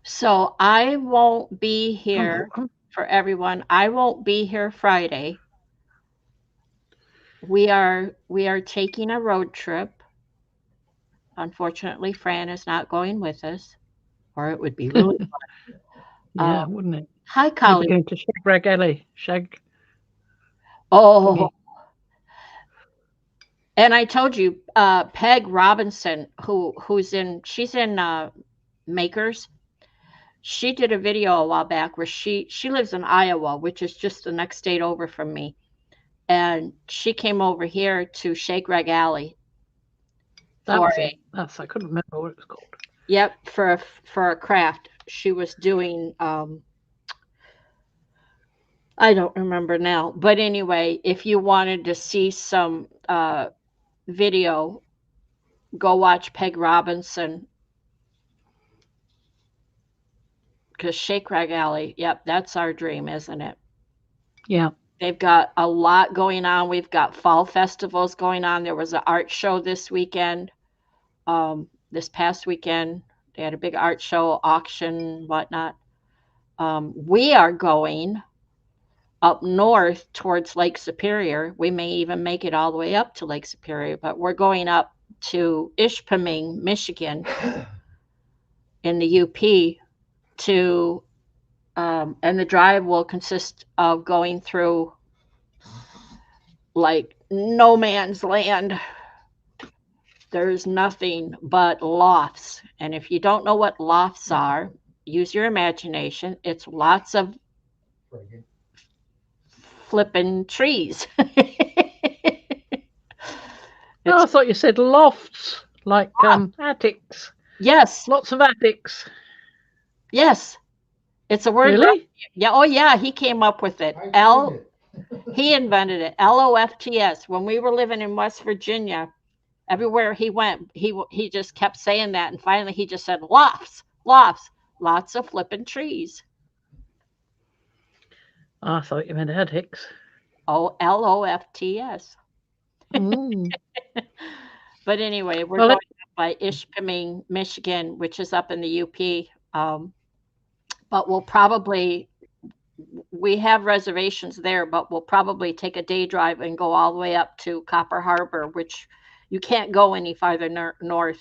B: So I won't be
A: Oh,
B: here for everyone. I won't be here Friday. We are taking a road trip. Unfortunately, Fran is not going with us, or it would be really fun.
A: yeah, wouldn't it?
B: Hi,
A: You'd be
B: Colleen.
A: going to Shagrag Alley. Shag.
B: Oh,
A: thingy.
B: and I told you, Peg Robinson, she's in Makers. She did a video a while back where she lives in Iowa, which is just the next state over from me, and she came over here to Shagrag Alley
A: That
B: for
A: was it. I couldn't remember what it was called.
B: yep, for a craft. She was doing I don't remember now, but anyway, if you wanted to see some video, go watch Peg Robinson because Shagrag Alley, yep, that's our dream, isn't it?
A: Yeah.
B: They've got a lot going on. We've got fall festivals going on. There was an art show this weekend. This past weekend, they had a big art show, auction, whatnot. We are going up north towards Lake Superior. We may even make it all the way up to Lake Superior, but we're going up to Ishpeming, Michigan, in the UP to, and the drive will consist of going through like no man's land. There's nothing but lofts. And if you don't know what lofts are, use your imagination. It's lots of
C: Friggin'.
B: flipping trees.
A: Oh, I thought you said lofts, like attics.
B: Yes,
A: Lots of attics.
B: yes. It's a word.
A: Really?
B: Yeah. Oh, yeah. He came up with it.
C: I
B: L.
C: found it.
B: He invented it. LOFTS. When we were living in West Virginia, everywhere he went, he just kept saying that, and finally he just said lofts, lofts, lots of flipping trees.
A: I thought you meant attics.
B: Oh, LOFTS.
A: Mm.
B: But anyway, we're
A: Well,
B: going up by Ishpeming, Michigan, which is up in the UP. But we have reservations there, but we'll probably take a day drive and go all the way up to Copper Harbor, which you can't go any farther north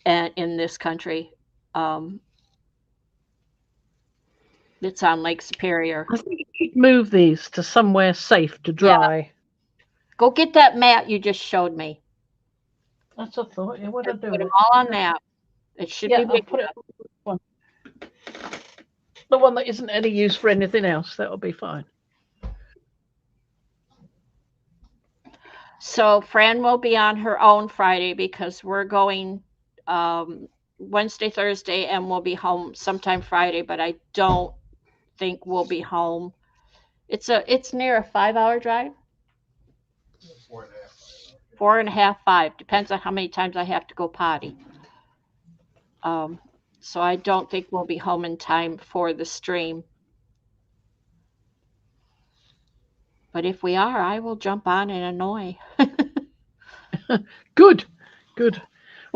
B: and in this country. It's on Lake Superior.
A: I think you'd move these to somewhere safe to dry.
B: Go get that mat you just showed me.
A: That's a thought. Yeah, what I
B: Put
A: do
B: them
A: with
B: all on that. It should
A: Yeah,
B: be
A: I'll
B: big
A: put it
B: enough.
A: on this one. The one that isn't any use for anything else. That'll be fine.
B: So Fran will be on her own Friday because we're going Wednesday, Thursday, and we'll be home sometime Friday, but I don't think we'll be home. It's near a 5-hour drive.
C: 4.5 hours.
B: 4.5, 5. Depends on how many times I have to go potty. So I don't think we'll be home in time for the stream. But if we are, I will jump on and annoy.
A: Good, good.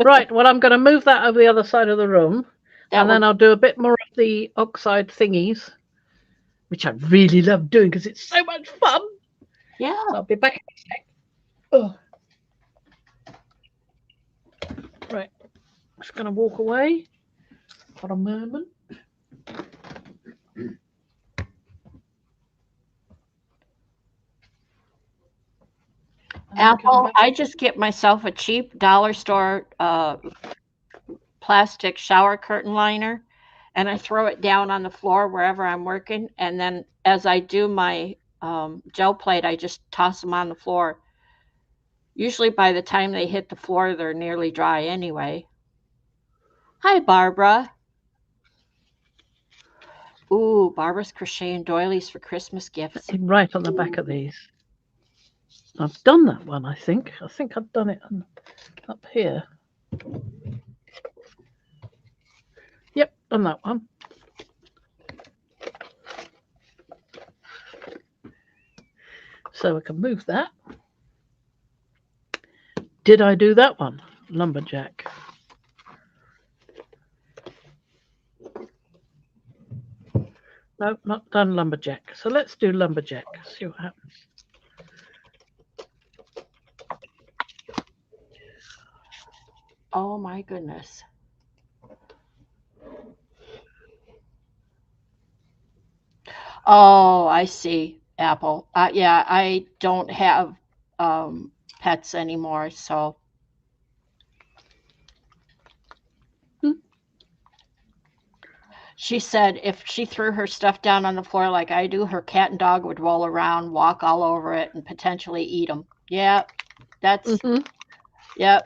A: Right, well, I'm going to move that over the other side of the room,
B: That
A: and then
B: will,
A: I'll do a bit more of the oxide thingies, which I really love doing because it's so much fun.
B: yeah.
A: So I'll be back in a sec. Oh. Right, just going to walk away for a moment.
B: Apple, I just get myself a cheap dollar store plastic shower curtain liner, and I throw it down on the floor wherever I'm working. And then as I do my gel plate, I just toss them on the floor. Usually by the time they hit the floor, they're nearly dry anyway. Hi, Barbara. Ooh, Barbara's crocheting doilies for Christmas gifts.
A: Right on the back of these. I've done that one, I think. I think I've done it up here. Yep, done that one. So I can move that. Did I do that one? Lumberjack. No, not done lumberjack. So let's do lumberjack. See what happens.
B: Oh my goodness. Oh, I see, Apple. Yeah, I don't have pets anymore, so. She said if she threw her stuff down on the floor like I do, her cat and dog would roll around, walk all over it, and potentially eat them. Yeah, that's yeah.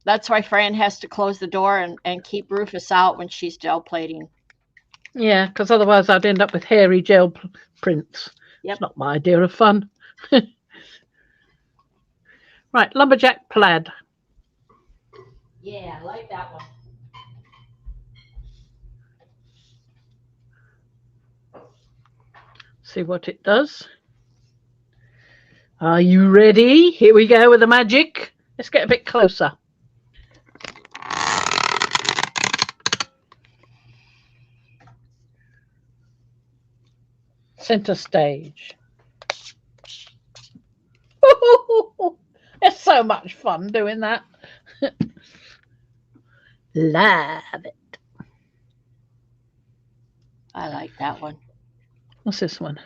B: That's why Fran has to close the door and keep Rufus out when she's gel plating.
A: Yeah, because otherwise I'd end up with hairy gel prints.
B: Yep.
A: It's not my idea of fun. Right, lumberjack plaid.
B: Yeah, I like that one.
A: See what it does. Are you ready? Here we go with the magic. Let's get a bit closer. Center stage. It's so much fun doing that. Love it.
B: I like that one.
A: What's this one?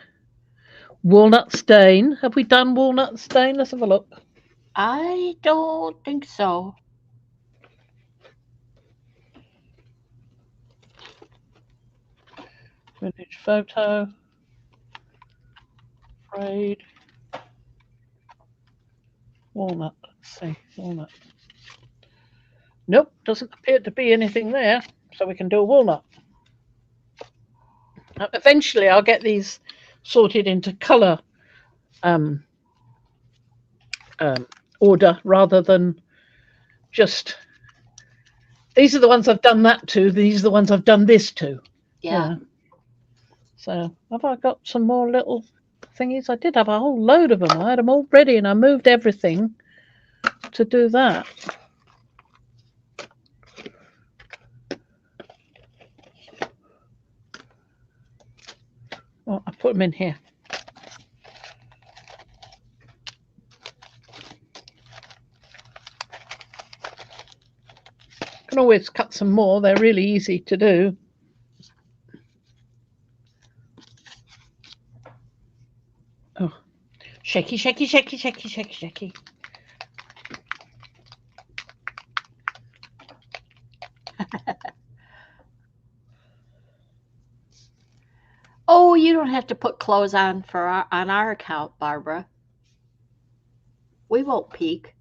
A: Walnut stain. Have we done walnut stain? Let's have a look.
B: I don't think so.
A: Vintage photo. Braid. Walnut. Let's see. Walnut. Nope, doesn't appear to be anything there. So we can do a walnut. Eventually, I'll get these sorted into colour order rather than just. These are the ones I've done that to. These are the ones I've done this to.
B: Yeah.
A: So have I got some more little thingies? I did have a whole load of them. I had them all ready and I moved everything to do that. Oh, I put them in here. Can always cut some more. They're really easy to do. Oh, shaky, shaky, shaky, shaky, shaky, shaky.
B: Oh, you don't have to put clothes on on our account, Barbara. We won't peek.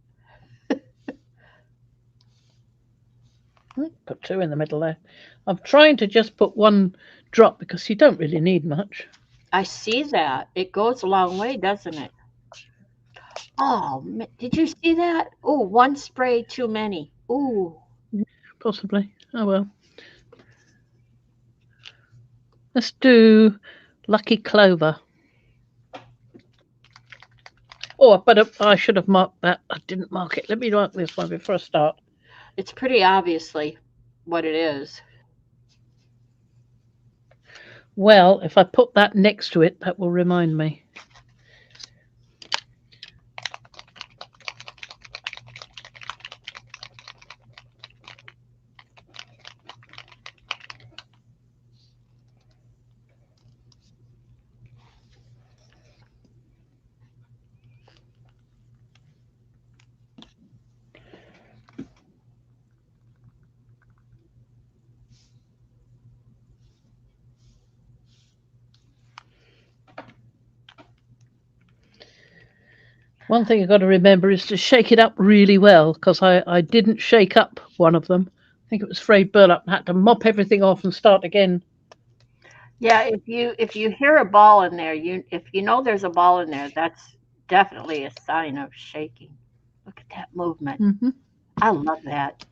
A: Put two in the middle there. I'm trying to just put one drop because you don't really need much.
B: I see that. It goes a long way, doesn't it? Oh, did you see that? Oh, one spray too many. Ooh.
A: Possibly. Oh well. Let's do Lucky Clover. Oh, but I should have marked that. I didn't mark it. Let me mark this one before I start.
B: It's pretty obviously what it is.
A: Well, if I put that next to it, that will remind me. One thing you've got to remember is to shake it up really well, because I didn't shake up one of them. I think it was frayed burlap and had to mop everything off and start again.
B: Yeah, if you hear a ball in there, if you know there's a ball in there, that's definitely a sign of shaking. Look at that movement.
A: Hmm.
B: I love that.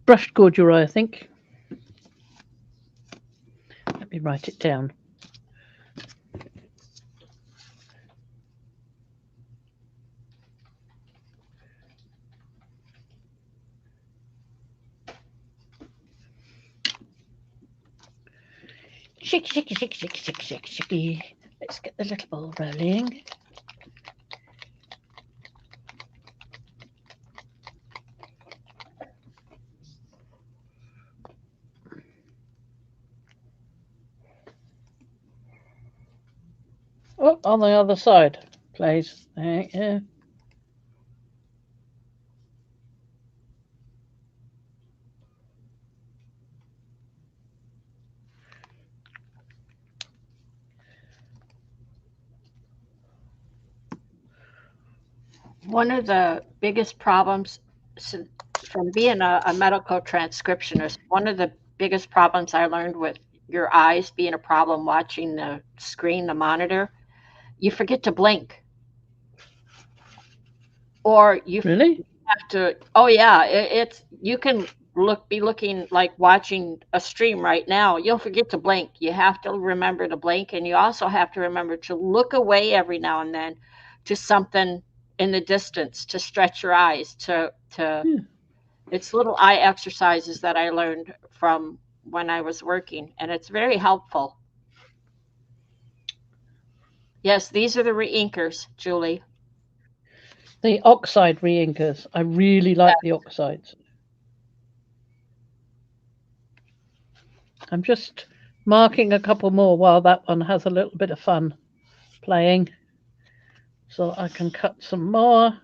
A: Brushed corduroy, I think. Let me write it down. Shake, shake, shake, shake, shake, shake, shake. Let's get the little ball rolling. Oh, on the other side, please. Yeah.
B: One of the biggest problems from being a medical transcriptionist, one of the biggest problems I learned with your eyes being a problem watching the screen, the monitor, you forget to blink. Or you
A: Really?
B: have to, oh yeah, it's, you can be looking like watching a stream right now. You'll forget to blink. You have to remember to blink, and you also have to remember to look away every now and then to something in the distance to stretch your eyes to
A: Yeah.
B: it's little eye exercises that I learned from when I was working, and it's very helpful. Yes, these are the re-inkers, Julie.
A: The oxide re-inkers. I really like the oxides. I'm just marking a couple more while that one has a little bit of fun playing, so I can cut some more.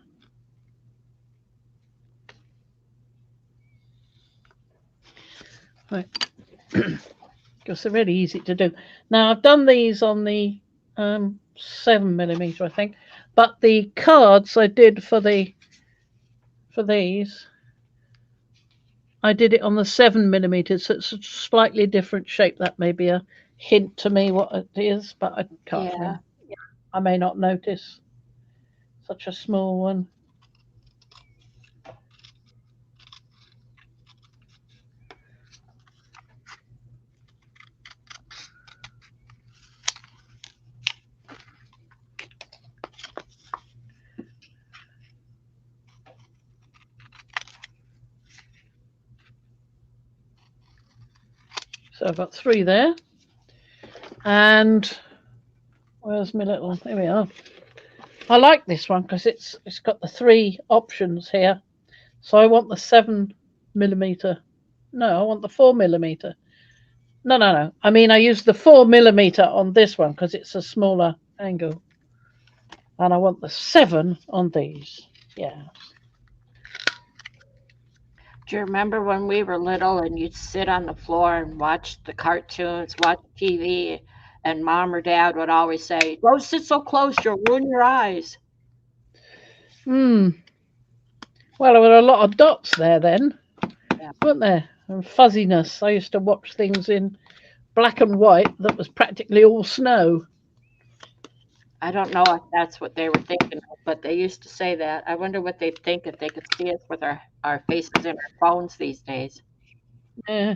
A: Right. Because they're really easy to do. Now I've done these on the 7mm, I think, but the cards I did for these, I did it on the 7mm, so it's a slightly different shape. That may be a hint to me what it is, but I can't.
B: Yeah.
A: I may not notice such a small one. So I've got 3 there. And where's my little? There we are. I like this one because it's got the 3 options here. So I want the 7mm. No, I want the 4mm. No. I mean, I use the 4mm on this one because it's a smaller angle, and I want the 7 on these. Yeah.
B: Do you remember when we were little and you'd sit on the floor and watch the cartoons, watch TV, and mom or dad would always say, "Don't sit so close, you'll ruin your eyes."
A: Hmm. Well, there were a lot of dots there then,
B: Yeah.
A: weren't there? and fuzziness. I used to watch things in black and white that was practically all snow.
B: I don't know if that's what they were thinking of, but they used to say that. I wonder what they'd think if they could see us with our faces in our phones these days.
A: Yeah.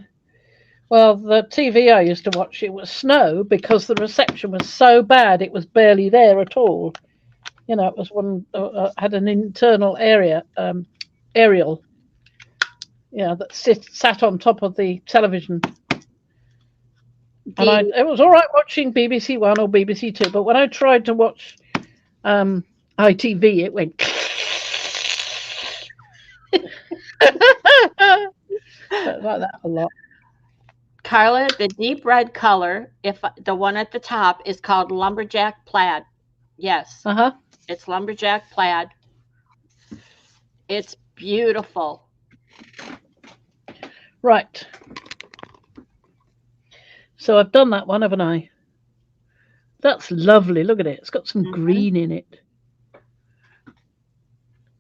A: Well, the TV I used to watch, it was snow because the reception was so bad it was barely there at all. You know, it was one had an internal aerial, yeah, that sat on top of the television, and
B: The
A: it was all right watching BBC One or BBC Two, but when I tried to watch um, ITV, it went. Like that a lot.
B: Carla, the deep red color, if the one at the top is called lumberjack plaid. Yes,
A: Uh-huh.
B: it's lumberjack plaid. It's beautiful.
A: Right. So I've done that one, haven't I? That's lovely. Look at it. It's got some
B: Mhm.
A: green in it.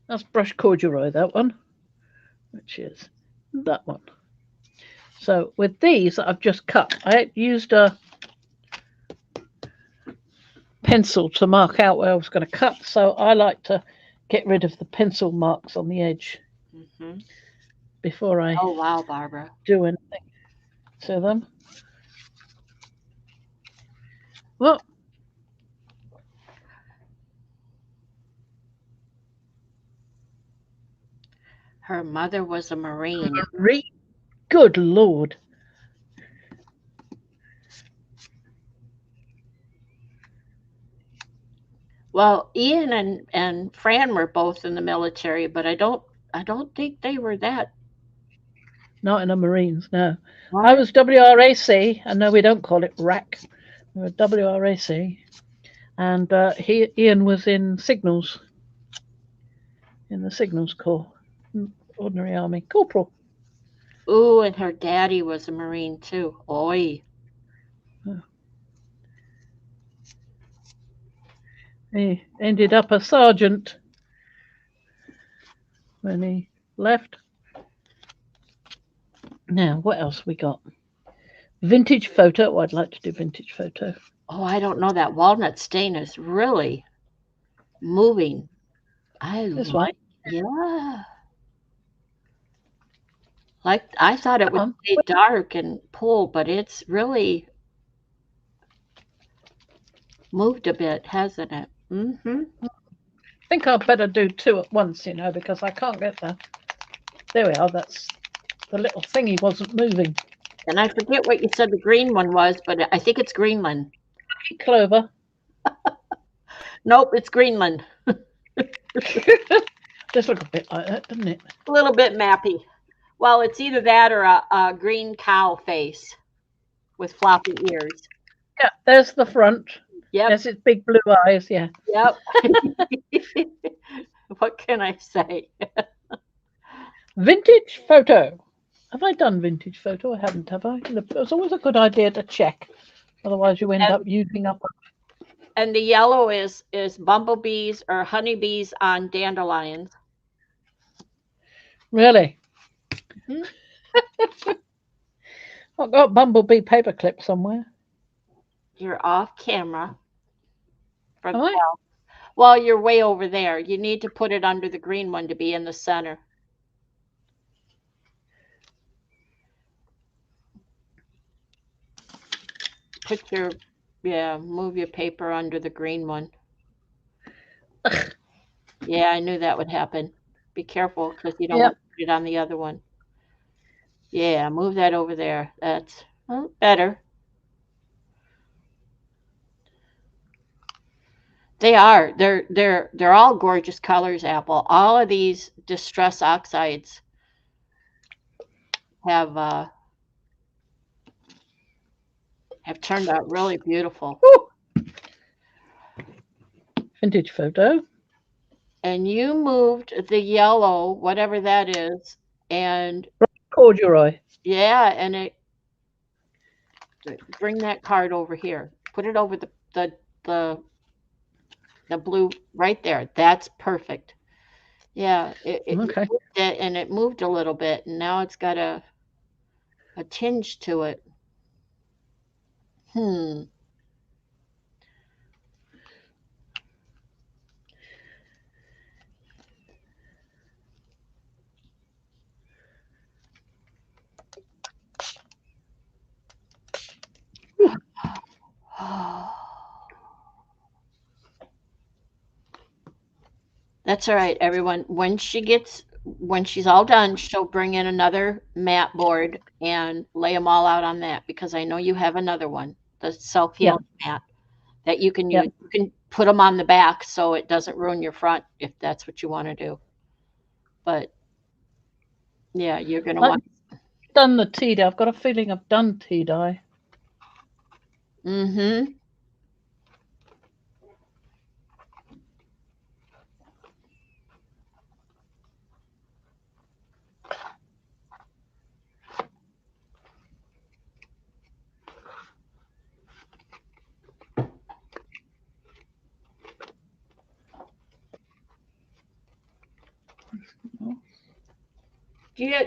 A: That's brush corduroy, that one, which is that one. So with these that I've just cut, I used a pencil to mark out where I was going to cut. So I like to get rid of the pencil marks on the edge
B: hmm
A: before I
B: Oh, wow, Barbara.
A: do anything to them. Well,
B: Her mother was a Marine.
A: good Lord.
B: Well, Ian and Fran were both in the military, but I don't think they were that.
A: Not in the Marines, no. I
B: What?
A: was WRAC. I know we don't call it RAC. We were WRAC. And Ian was in signals, in the signals corps, ordinary army, corporal.
B: Ooh, and her daddy was a Marine too. Oi.
A: He ended up a sergeant when he left. Now, what else we got? Vintage photo. Oh, I'd like to do vintage photo.
B: Oh, I don't know. That walnut stain is really moving. I
A: This one.
B: like, yeah. Like I thought it
A: That
B: would
A: one.
B: stay dark and pull, but it's really moved a bit, hasn't it? Mm-hmm.
A: I think I'd better do two at once, because I can't get the. There we are. That's the little thingy wasn't moving.
B: And I forget what you said the green one was, but I think it's Greenland.
A: Clover.
B: Nope, it's Greenland.
A: Just look a bit like that, doesn't it?
B: A little bit mappy. Well, it's either that or a green cow face with floppy ears.
A: Yeah, there's the front.
B: Yep.
A: There's its big blue eyes. Yeah.
B: Yep. What can I say?
A: Vintage photo. Have I done vintage photo? I haven't, have I? It's always a good idea to check. Otherwise, you end up using up.
B: And the yellow is bumblebees or honeybees on dandelions.
A: Really?
B: Mhm.
A: I've got bumblebee paperclip somewhere.
B: You're off camera. For
A: Am I?
B: Well, you're way over there. You need to put it under the green one to be in the center. Move your paper under the green one. Yeah, I knew that would happen. Be careful because you don't
A: Yep.
B: want to put it on the other one. Yeah, move that over there. That's better. They are. They're all gorgeous colors, Apple. All of these distress oxides have turned out really beautiful.
A: Woo! Vintage photo.
B: And you moved the yellow, whatever that is, and
A: Corduroy.
B: yeah, and it bring that card over here. Put it over the blue right there. That's perfect. Yeah,
A: Okay.
B: it moved a little bit, and now it's got a a tinge to it. That's all right, everyone. When she's all done, she'll bring in another mat board and lay them all out on that because I know you have another one, the self-healing mat that you can use. You can put them on the back so it doesn't ruin your front if that's what you want to do. But yeah, you're going to want.
A: I've done the tea dye. I've got a feeling I've done tea dye.
B: Mm-hmm.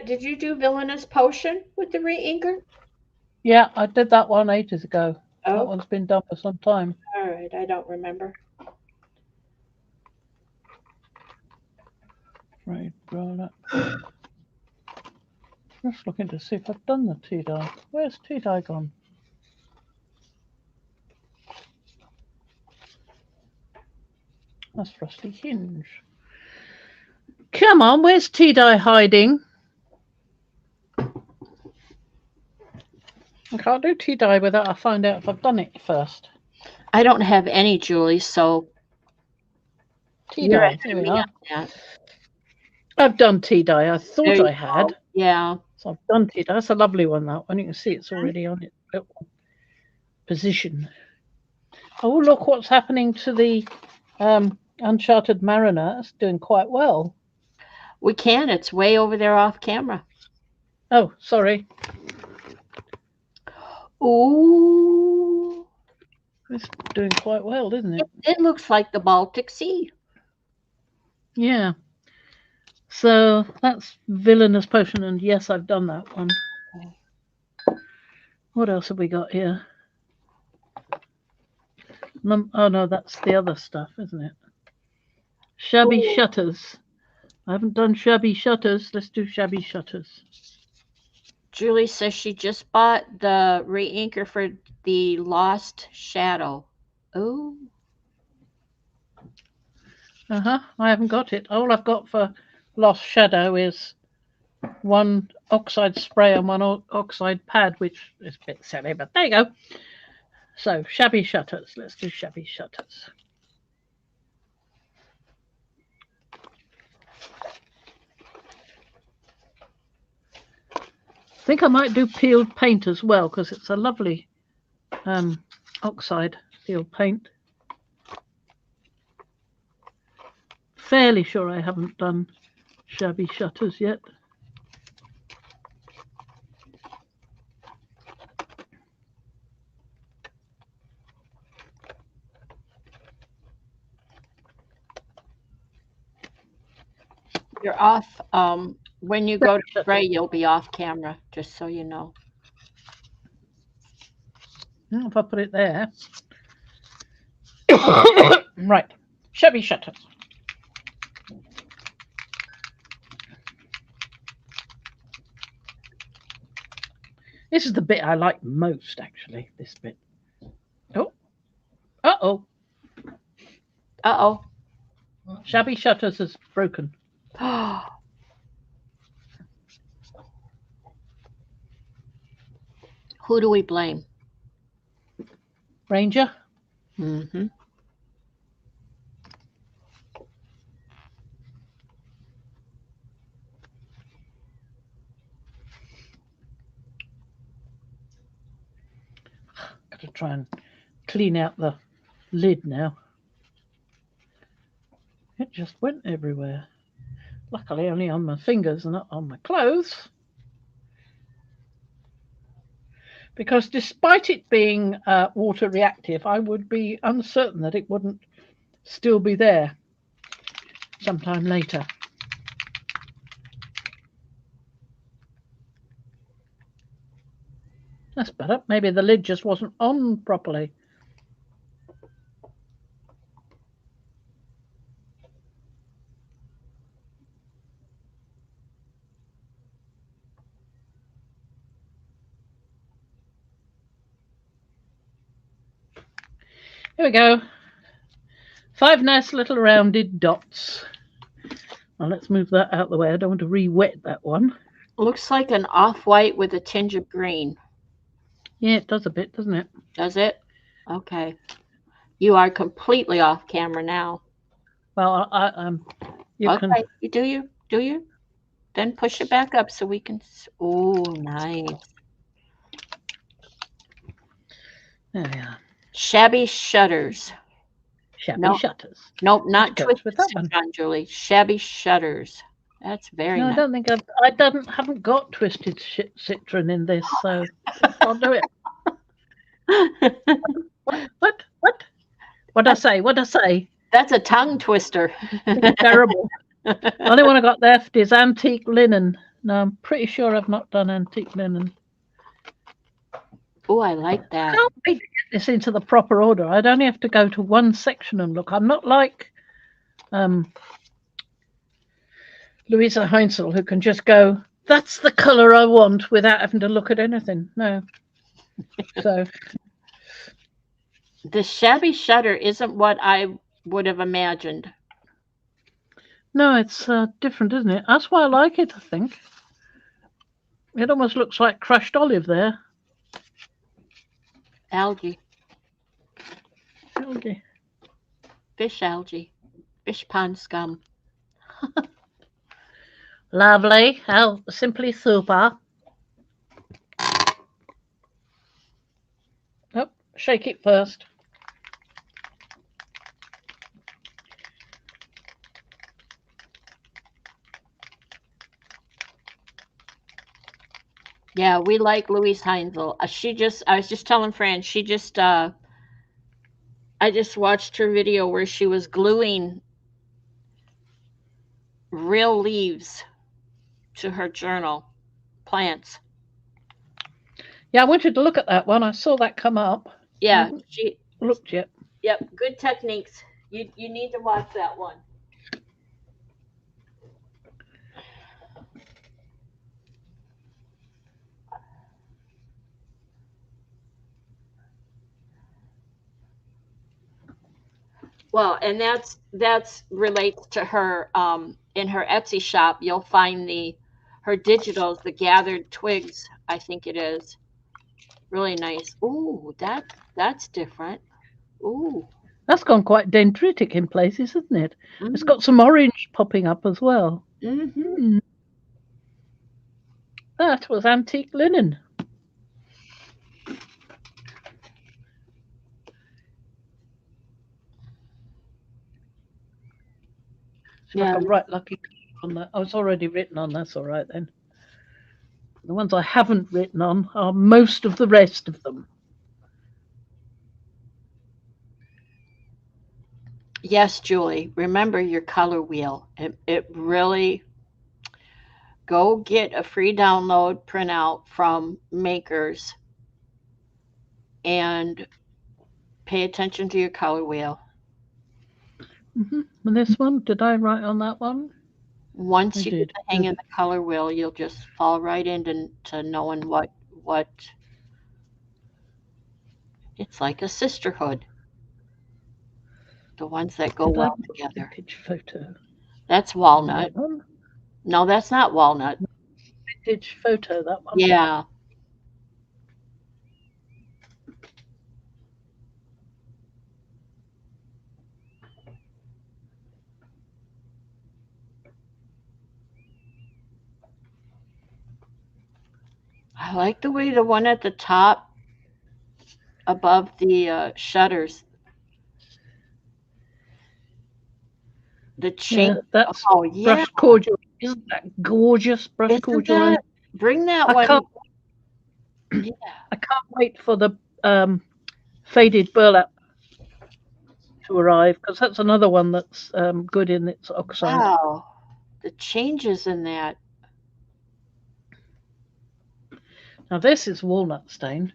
B: Did you do Villainous Potion with the re-inker?
A: Yeah, I did that one ages ago.
B: Oh.
A: That one's been done for some time.
B: All right, I don't remember.
A: Right, roll up. Just looking to see if I've done the tea dye. Where's tea dye gone? That's Rusty Hinge. Come on, where's tea dye hiding? I can't do tea dye without I find out if I've done it first.
B: I don't have any, Julie, so
A: tea dye. Here we are. I've done tea dye. I thought I had.
B: Yeah.
A: So I've done tea dye. That's a lovely one, that one. You can see it's already on its little position. Oh, look what's happening to the Uncharted Mariner. It's doing quite well.
B: We can. It's way over there off camera.
A: Oh, sorry.
B: Ooh.
A: It's doing quite well, isn't it?
B: It looks like the Baltic Sea.
A: Yeah. So that's Villainous Potion, and yes, I've done that one. What else have we got here? Oh no, that's the other stuff, isn't it? Shabby Shutters. I haven't done Shabby Shutters. Let's do Shabby Shutters.
B: Julie says she just bought the re-inker for the Lost Shadow. Oh.
A: I haven't got it. All I've got for Lost Shadow is one oxide spray and one oxide pad, which is a bit silly, but there you go. So, Shabby Shutters. Let's do Shabby Shutters. I think I might do peeled paint as well because it's a lovely oxide peeled paint. Fairly sure I haven't done Shabby Shutters yet.
B: You're off. When you go to spray, you'll be off camera, just so you know.
A: If I put it there. Right. Shabby Shutters. This is the bit I like most, actually, this bit. Oh. Uh-oh.
B: Uh-oh.
A: Shabby Shutters is broken.
B: Who do we blame?
A: Ranger?
B: Mm-hmm.
A: Got to try and clean out the lid now. It just went everywhere. Luckily only on my fingers and not on my clothes. Because despite it being water reactive, I would be uncertain that it wouldn't still be there sometime later. That's better. Maybe the lid just wasn't on properly. Here we go. 5 nice little rounded dots. Now let's move that out of the way. I don't want to re-wet that one.
B: Looks like an off-white with a tinge of green.
A: Yeah, it does a bit, doesn't it?
B: Does it? Okay. You are completely off camera now.
A: Well, you
B: okay.
A: can.
B: You do you? Then push it back up so we can. Oh, nice.
A: There we are.
B: Shabby shutters.
A: Shabby shutters.
B: Nope, not
A: Goes
B: twisted
A: with that one.
B: stitch on, Julie. Shabby shutters. That's very
A: No,
B: nice.
A: I don't think haven't got twisted citron in this, so I'll do it. What? What'd I say? What'd I say?
B: That's a tongue twister.
A: It's terrible. The only one I got left is antique linen. No, I'm pretty sure I've not done antique linen.
B: Oh, I like that.
A: I can't wait to get this into the proper order. I'd only have to go to one section and look. I'm not like Louisa Heinzel, who can just go, that's the colour I want, without having to look at anything. No. So
B: the shabby shutter isn't what I would have imagined.
A: no, it's different, isn't it? That's why I like it, I think. It almost looks like crushed olive there.
B: Algae.
A: Algae.
B: Fish algae. Fish pond scum.
A: Lovely. How simply super. Oh, shake it first.
B: Yeah, we like Louise Heinzel. I was just telling Fran, I just watched her video where she was gluing real leaves to her journal, plants.
A: Yeah, I wanted to look at that one. I saw that come up.
B: Yeah,
A: she looked yet.
B: Yep, good techniques. You need to watch that one. Well, and that's relates to her in her Etsy shop. You'll find her digitals, the gathered twigs, I think it is. Really nice. Ooh, that's different. Ooh.
A: That's gone quite dendritic in places, isn't it?
B: Mm-hmm.
A: It's got some orange popping up as well.
B: Mm-hmm.
A: That was antique linen. See if I can write lucky on that. Oh, it's already written on. That's all right then. The ones I haven't written on are most of the rest of them.
B: Yes, Julie. Remember your color wheel. It really. Go get a free download printout from Makers and pay attention to your color wheel.
A: Mm-hmm. And this one, did I write on that one?
B: Once you get the hang of the color wheel, you'll just fall right into knowing what it's like a sisterhood. The ones that go well together.
A: Vintage photo.
B: That's walnut.
A: That
B: no, that's not walnut.
A: Vintage photo, that one.
B: Yeah. I like the way the one at the top above the shutters. The chain.
A: Yeah, that's
B: yeah.
A: brushed corduroy. Isn't that gorgeous? Brushed corduroy.
B: Bring that one.
A: Yeah. I can't wait for the faded burlap to arrive, because that's another one that's good in its oxide.
B: Wow. The changes in that.
A: Now this is walnut stained.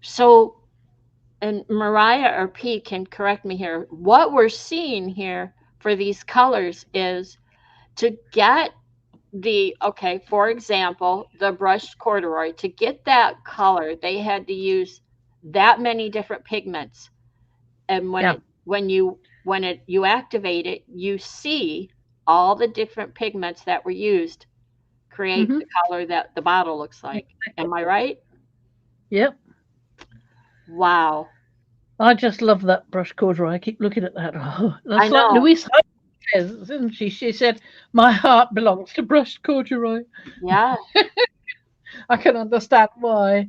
B: So, and Mariah or P can correct me here. What we're seeing here for these colors is to get okay, for example, the brushed corduroy, to get that color, they had to use that many different pigments. And
A: Yeah.
B: you activate it, you see all the different pigments that were used create
A: Mhm.
B: the color that the bottle looks like. Am I right?
A: Yep.
B: Wow.
A: I just love that brush corduroy. I keep looking at that. Oh,
B: I
A: that's like
B: know.
A: Louise Hay says, isn't she? She said, "My heart belongs to brushed corduroy."
B: Yeah.
A: I can understand why.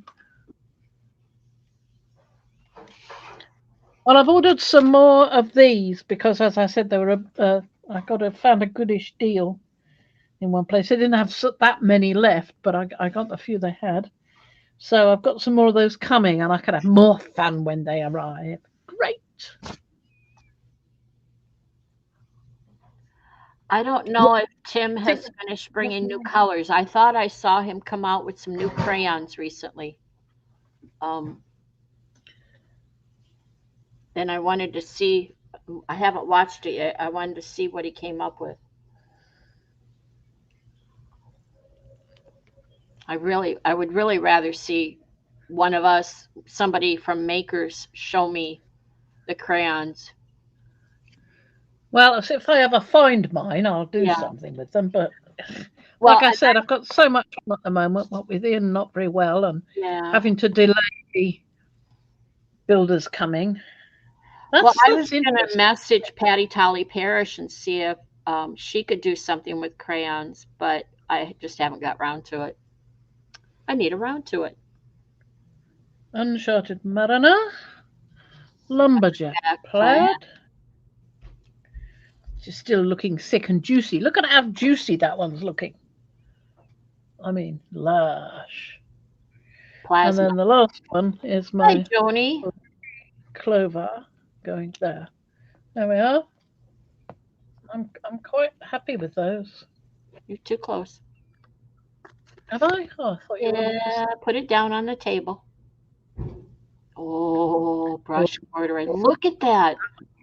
A: Well, I've ordered some more of these because, as I said, they were found a goodish deal in one place. They didn't have that many left, but I got the few they had. So I've got some more of those coming, and I can have more fun when they arrive. Great.
B: I don't know if Tim
A: I think
B: has finished bringing new colors. I thought I saw him come out with some new crayons recently. Um, and I wanted to see, I haven't watched it yet. I wanted to see what he came up with. I would really rather see one of us, somebody from Makers, show me the crayons.
A: Well, if I ever find mine, I'll do
B: Yeah.
A: something with them. But
B: Well,
A: like I said, I've got so much on at the moment, what with Ian not very well and
B: yeah.
A: having to delay the builders coming.
B: Well, I
A: That's
B: was going to
A: interesting.
B: message Patty Tolly Parrish and see if she could do something with crayons, but I just haven't got around to it. I need around to it.
A: Uncharted Mariner, Lumberjack
B: Back plan.
A: Plaid. She's still looking thick and juicy. Look at how juicy that one's looking. I mean, lush. And
B: Plasma.
A: then the last one is
B: Hi,
A: my
B: Joni.
A: clover going there. There we are. I'm quite happy with those.
B: You're too close.
A: Have I? Oh, I thought you wanted me to.
B: Yeah, put it down on the table. Oh, brush corduroy. Look at that.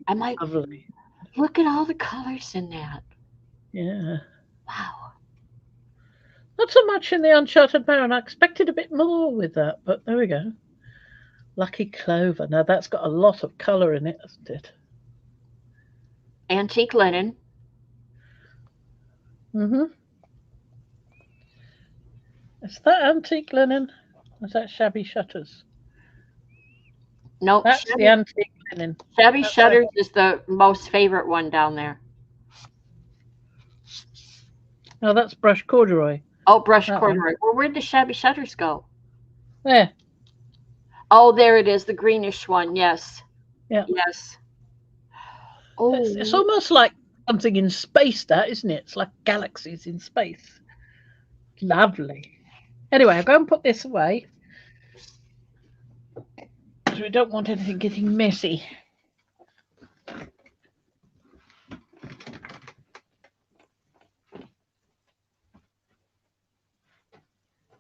B: I'm like,
A: Lovely.
B: look at all the colors in that.
A: Yeah.
B: Wow.
A: Not so much in the Uncharted Mariner. I expected a bit more with that, but there we go. Lucky Clover. Now that's got a lot of colour in it, hasn't it?
B: Antique linen.
A: Mm-hmm. Is that antique linen? Or is that shabby shutters?
B: Nope.
A: That's the antique linen.
B: Shabby
A: That's
B: Shutters is the most favorite one down there.
A: No, that's brush corduroy.
B: Oh, brush
A: That
B: corduroy. Well, where'd the Shabby Shutters go?
A: There.
B: Oh, there it is, the greenish one. Yes.
A: Yeah.
B: Yes.
A: It's
B: Oh,
A: almost like something in space, that, isn't it? It's like galaxies in space. Lovely. Anyway, I'll go and put this away. Because we don't want anything getting messy.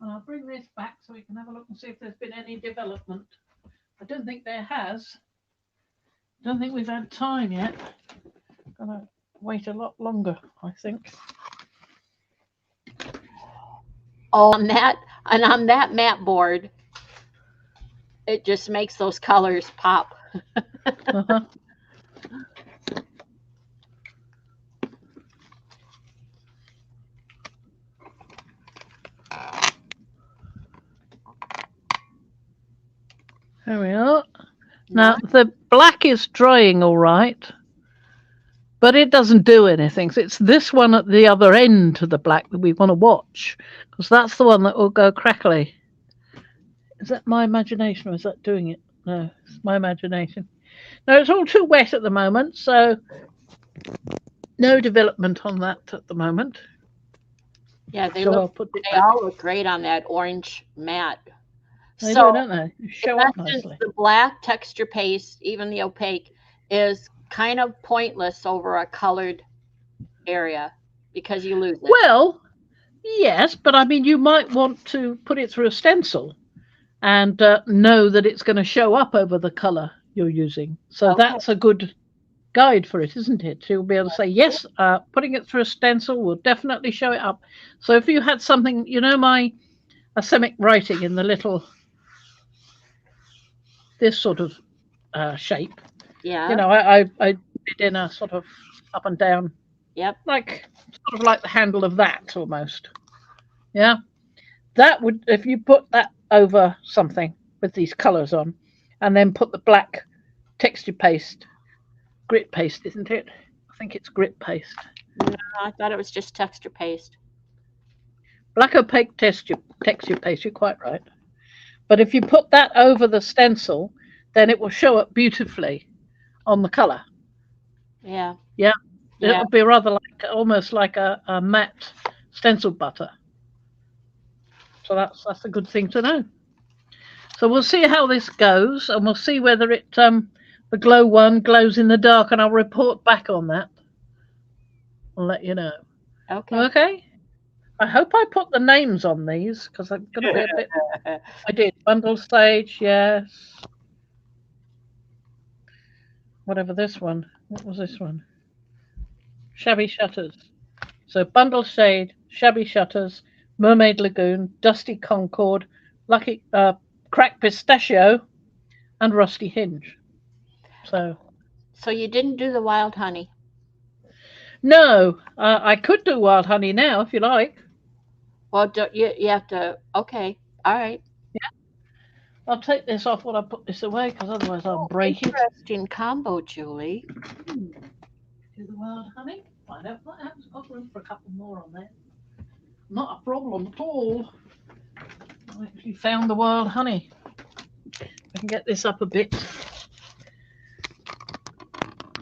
A: And I'll bring this back so we can have a look and see if there's been any development. I don't think there has. I don't think we've had time yet. Gonna wait a lot longer, I think.
B: on that mat board, it just makes those colors pop.
A: Uh-huh. There we are. Now the black is drying all right, but it doesn't do anything. So it's this one at the other end to the black that we want to watch, because that's the one that will go crackly. Is that my imagination or is that doing it? No, it's my imagination. No, it's all too wet at the moment, so no development on that at the moment.
B: Yeah, they
A: So I'll put it back.
B: all look great on that orange mat.
A: They
B: So,
A: do, don't they? They show up nicely.
B: the black texture paste, even the opaque, is kind of pointless over a colored area because you lose it.
A: Well, Yes, but I mean, you might want to put it through a stencil and know that it's going to show up over the color you're using. So
B: Okay.
A: that's a good guide for it, isn't it? You'll be able to say, yes, putting it through a stencil will definitely show it up. So if you had something, you know, my asemic writing in the little, this sort of shape,
B: Yeah.
A: you know, I did it in a sort of up and down,
B: Yep.
A: like sort of like the handle of that almost. Yeah. That would, if you put that over something with these colors on and then put the black texture paste, grit paste, isn't it? I think it's grit paste.
B: No, I thought it was just texture paste.
A: Black opaque texture paste, you're quite right. But if you put that over the stencil, then it will show up beautifully on the color.
B: Yeah.
A: Yeah.
B: Yeah.
A: It'll be rather like almost like a matte stencil butter. So that's a good thing to know. So we'll see how this goes, and we'll see whether it the glow one glows in the dark, and I'll report back on that. I'll let you know.
B: Okay.
A: Okay. I hope I put the names on these because I'm going to be a bit. I did bundle stage, yes. Whatever this one. What was this one? Shabby shutters. So bundle shade, shabby shutters, mermaid lagoon, dusty concord, lucky cracked pistachio, and rusty hinge. So
B: So you didn't do the wild honey.
A: no, I could do wild honey now if you like.
B: Well, you have to. Okay. All right.
A: I'll take this off while I put this away because otherwise I'll
B: Oh,
A: break it.
B: interesting combo, Julie.
A: Do the wild honey. I don't I haven't got room for a couple more on there. Not a problem at all. I actually found the wild honey. I can get this up a bit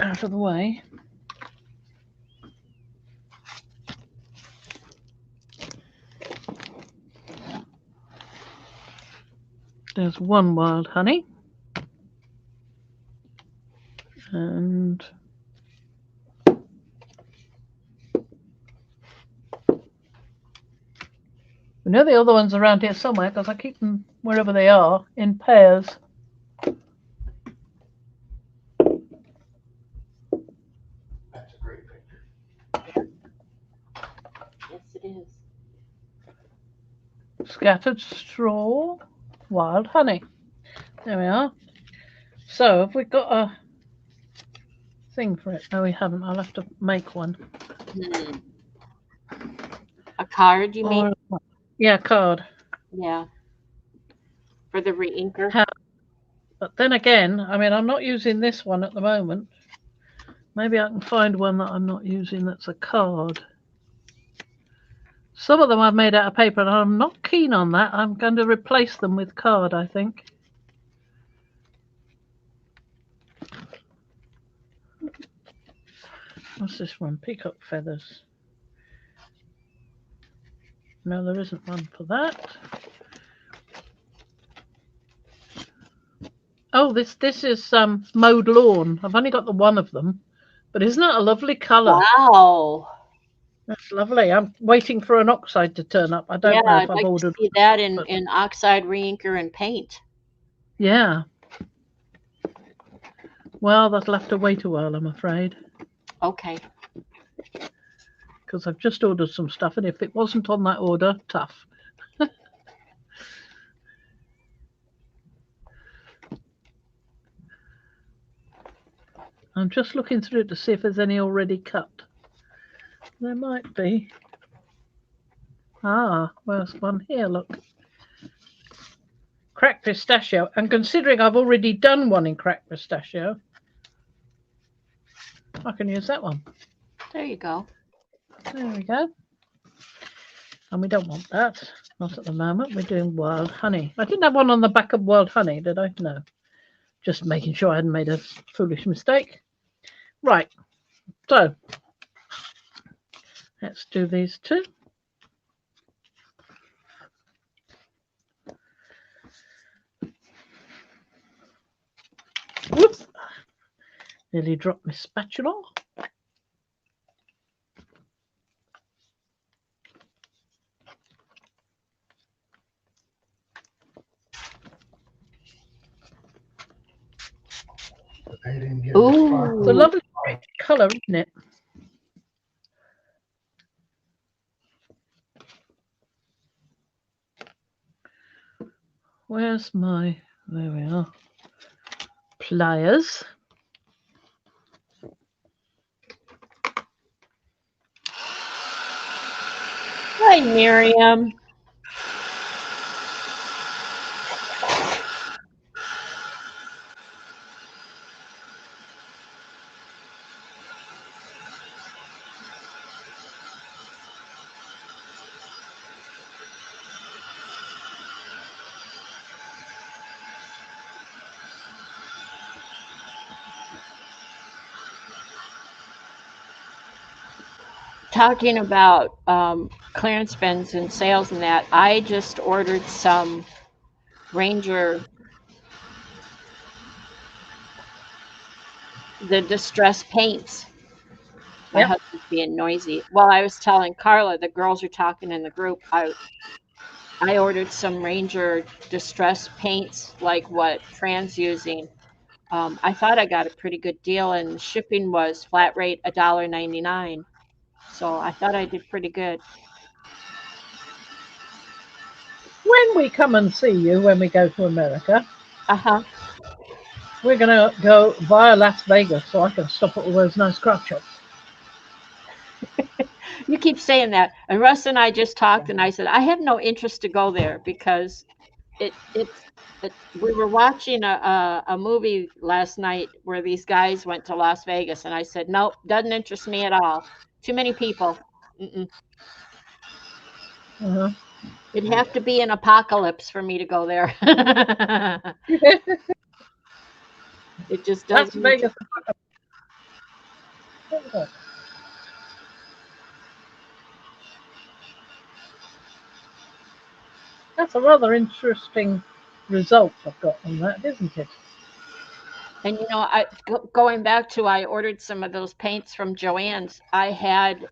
A: out of the way. There's one wild honey. And we know the other ones around here somewhere because I keep them wherever they are in pairs.
C: That's a great picture.
B: Yes, it is.
A: Scattered straw, wild honey. There we are. So have we got a thing for it? No, we haven't. I'll have to make one.
B: Hmm. A card, you mean?
A: Or, yeah, card.
B: Yeah. For the re-inker.
A: But then again, I mean, I'm not using this one at the moment. Maybe I can find one that I'm not using that's a card. Some of them I've made out of paper, and I'm not keen on that. I'm going to replace them with card, I think. What's this one? Peacock feathers. No, there isn't one for that. Oh, this is mowed lawn. I've only got the one of them, but isn't that a lovely colour?
B: Wow.
A: That's lovely. I'm waiting for an oxide to turn up. I don't
B: Yeah,
A: know if
B: I'd
A: I've
B: like to
A: ordered.
B: see that in,
A: But
B: in oxide re-inker and paint.
A: yeah. Well, that'll have to wait a while, I'm afraid,
B: Okay.
A: because I've just ordered some stuff, and if it wasn't on that order, tough. I'm just looking through to see if there's any already cut. There might be. Ah, where's one here? Look. Cracked pistachio. And considering I've already done one in cracked pistachio, I can use that one.
B: There you go.
A: There we go. And we don't want that. Not at the moment. We're doing wild honey. I didn't have one on the back of wild honey, did I? No. Just making sure I hadn't made a foolish mistake. Right. So let's do these two. Whoops. Nearly dropped my spatula.
C: They didn't get
B: Ooh.
A: It's a
C: sparkle.
A: lovely colour, isn't it? Where's my, there we are, pliers.
B: Hi, Miriam. Talking about clearance bins and sales and that, I just ordered some Ranger, the distress paints. My
A: Yep.
B: husband's being noisy. Well, I was telling Carla, the girls are talking in the group. I ordered some Ranger distress paints, like what Fran's using. I thought I got a pretty good deal, and shipping was flat rate $1.99. So I thought I did pretty good.
A: When we come and see you, when we go to America, we're going to go via Las Vegas so I can stop at all those nice craft shops.
B: You keep saying that. And Russ and I just talked, and I said, I have no interest to go there because we were watching a movie last night where these guys went to Las Vegas, and I said, nope, doesn't interest me at all. Too many people. Mm-mm.
A: Uh-huh.
B: It'd have to be an apocalypse for me to go there. It just
A: Las
B: doesn't.
A: Vegas. That's a rather interesting result I've got on that, isn't it?
B: And going back to, I ordered some of those paints from Joann's. I had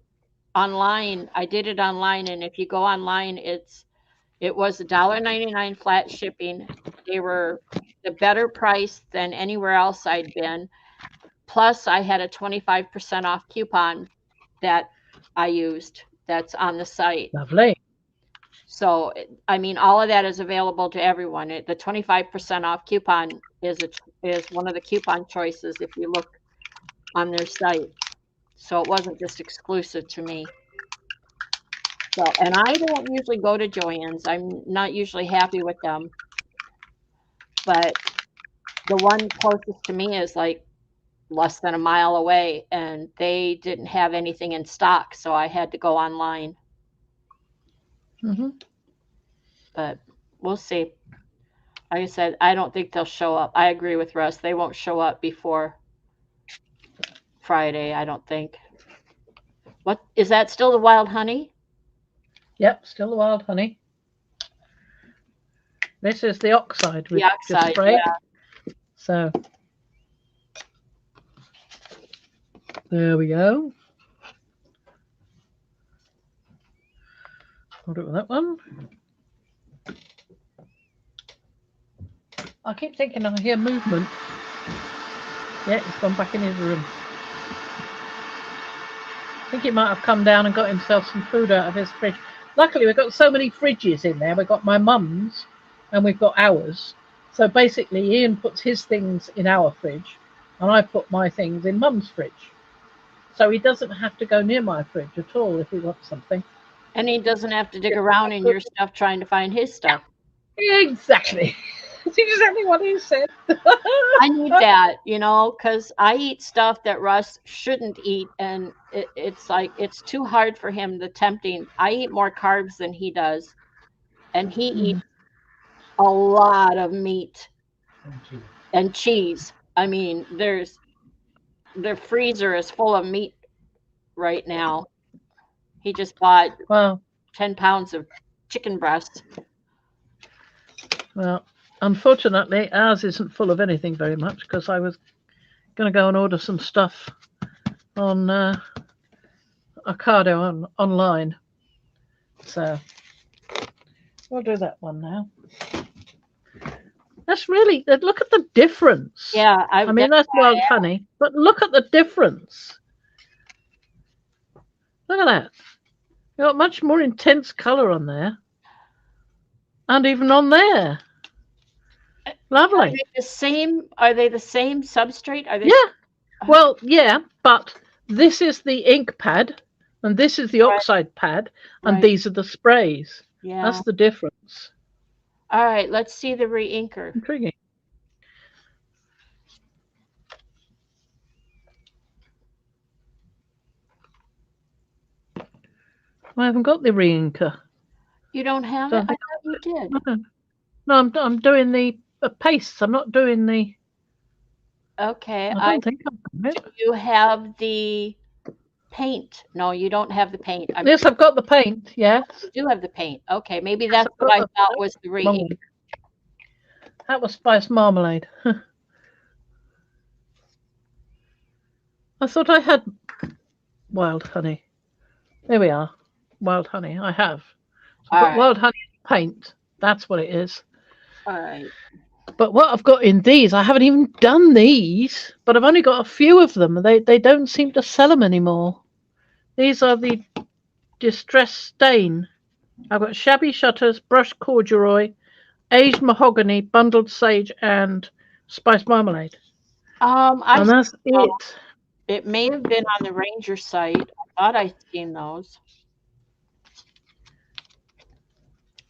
B: online. I did it online, and if you go online, it was $1.99 flat shipping. They were the better price than anywhere else I'd been. Plus, I had a 25% off coupon that I used. That's on the site.
A: Lovely.
B: So, I mean, all of that is available to everyone. The 25% off coupon is one of the coupon choices if you look on their site. So it wasn't just exclusive to me. So, and I don't usually go to Joann's. I'm not usually happy with them. But the one closest to me is like less than a mile away, and they didn't have anything in stock, so I had to go online.
A: Mm-hmm.
B: But we'll see. Like I said, I don't think they'll show up. I agree with Russ. They won't show up before Friday, I don't think. What is that? Still the wild honey?
A: Yep, still the wild honey. This is the oxide we've just
B: oxide,
A: sprayed.
B: yeah.
A: So there we go. I'll do it with that one. I keep thinking I hear movement. Yeah, he's gone back in his room. I think he might have come down and got himself some food out of his fridge. Luckily, we've got so many fridges in there. We've got my mum's and we've got ours. So basically, Ian puts his things in our fridge and I put my things in mum's fridge. So he doesn't have to go near my fridge at all if he wants something.
B: And he doesn't have to dig around in your stuff trying to find his stuff.
A: Exactly. That's exactly what he said.
B: I need that, because I eat stuff that Russ shouldn't eat, and it's like it's too hard for him, the tempting. I eat more carbs than he does, and he eats a lot of meat and cheese. I mean, the freezer is full of meat right now. He just bought 10 pounds of chicken breast.
A: Well, unfortunately, ours isn't full of anything very much because I was going to go and order some stuff on Ocado online. So we'll do that one now. That's really, look at the difference.
B: Yeah,
A: I mean, that's wild honey, but look at the difference. Look at that. You got much more intense colour on there. And even on there.
B: Are
A: Lovely.
B: they the same? Are they the same substrate? Are they?
A: Yeah. Well, yeah, but this is the ink pad, and this is the
B: Right.
A: oxide pad, and
B: Right.
A: these are the sprays.
B: Yeah.
A: That's the difference.
B: All right, let's see the re-inker.
A: Intriguing. I haven't got the re-inker.
B: You don't have
A: Don't
B: it? I thought you did.
A: No, I'm doing the pastes. I'm not doing the.
B: Okay.
A: I don't think I've got it.
B: You have the paint. No, you don't have the paint.
A: Yes, I've got the paint. Yes.
B: You do have the paint. Okay, maybe
A: Yes,
B: that's
A: I've
B: what I
A: got
B: thought was the
A: Wrong
B: re-ink.
A: one. That was spiced marmalade. I thought I had wild honey. There we are. Wild honey. I have. So I've got
B: Alright.
A: wild honey paint. That's what it is.
B: All right.
A: But what I've got in these, I haven't even done these, but I've only got a few of them. They don't seem to sell them anymore. These are the distress stain. I've got shabby shutters, brushed corduroy, aged mahogany, bundled sage, and spiced marmalade. And that's it.
B: It may have been on the Ranger site. I thought I'd seen those.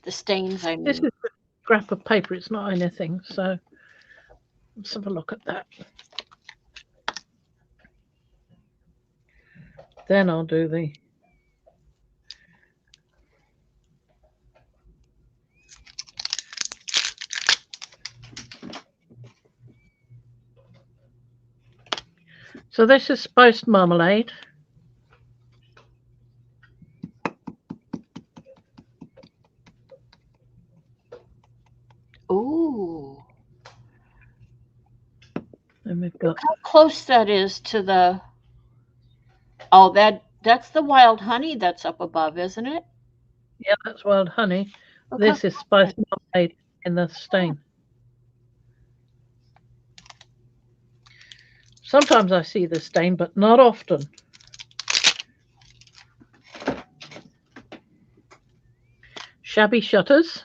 B: The stains, I
A: This
B: mean.
A: is a scrap of paper. It's not anything. So let's have a look at that. Then I'll do the. So this is spiced marmalade.
B: Ooh.
A: And we've got.
B: Look how close that is to the. Oh, that's the wild honey that's up above, isn't it?
A: Yeah, that's wild honey.
B: Look
A: This
B: how
A: is spiced marmalade in the stain. Sometimes I see the stain, but not often. Shabby shutters.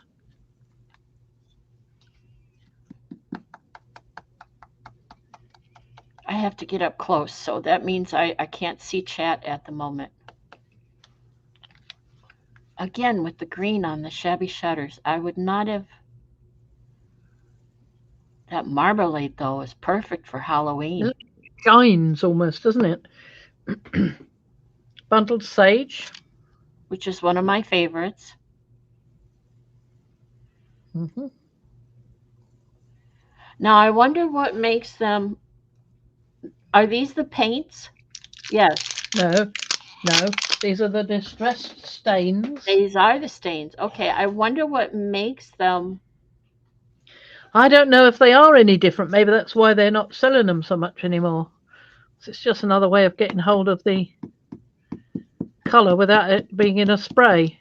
B: I have to get up close, so that means I can't see chat at the moment. Again, with the green on the shabby shutters, I would not have. That marmalade, though, is perfect for Halloween.
A: It shines almost, doesn't it? Bundled sage.
B: Which is one of my favorites.
A: Mm-hmm.
B: Now, I wonder what makes them. Are these the paints? Yes.
A: No. These are the distressed stains.
B: These are the stains. Okay, I wonder what makes them.
A: I don't know if they are any different. Maybe that's why they're not selling them so much anymore. It's just another way of getting hold of the colour without it being in a spray.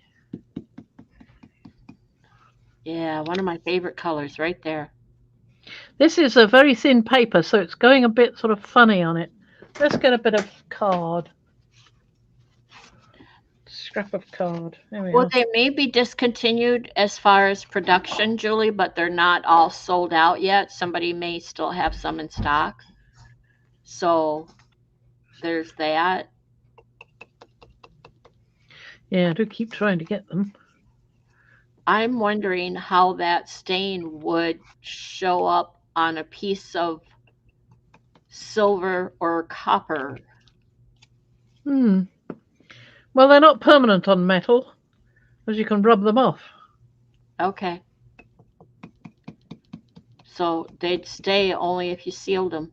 B: Yeah, one of my favorite colors right there.
A: This is a very thin paper, so it's going a bit sort of funny on it. Let's get a bit of card. Scrap of card. There we
B: Well,
A: are.
B: they may be discontinued as far as production, Julie, but they're not all sold out yet. Somebody may still have some in stock. So there's that.
A: Yeah, I do keep trying to get them.
B: I'm wondering how that stain would show up on a piece of silver or copper.
A: Well, they're not permanent on metal, because you can rub them off.
B: Okay. So they'd stay only if you sealed them.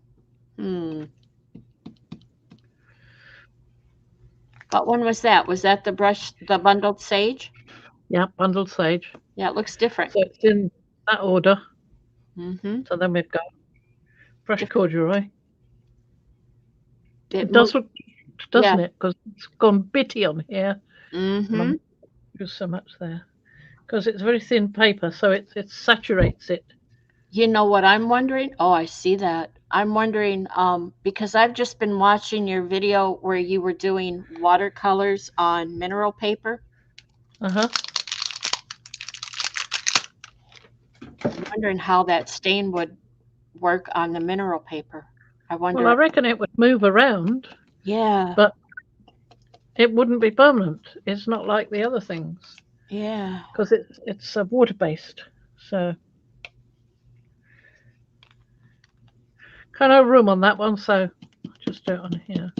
B: What one was that? Was that the bundled sage?
A: Yeah, bundled sage.
B: Yeah, it looks different.
A: So it's in that order.
B: Mm-hmm.
A: So then we've got brushed corduroy.
B: It
A: does look, doesn't
B: yeah.
A: it? Because it's gone bitty on here.
B: Mm-hmm.
A: There's so much there. Because it's very thin paper, so it saturates it.
B: You know what I'm wondering? Oh, I see that. I'm wondering, because I've just been watching your video where you were doing watercolors on mineral paper.
A: Uh-huh.
B: I'm wondering how that stain would work on the mineral paper. I
A: Well, I
B: wonder.
A: reckon it would move around,
B: Yeah,
A: but it wouldn't be permanent. It's not like the other things
B: yeah.
A: because it's water based. So kind of room on that one. So I'll just do it on here.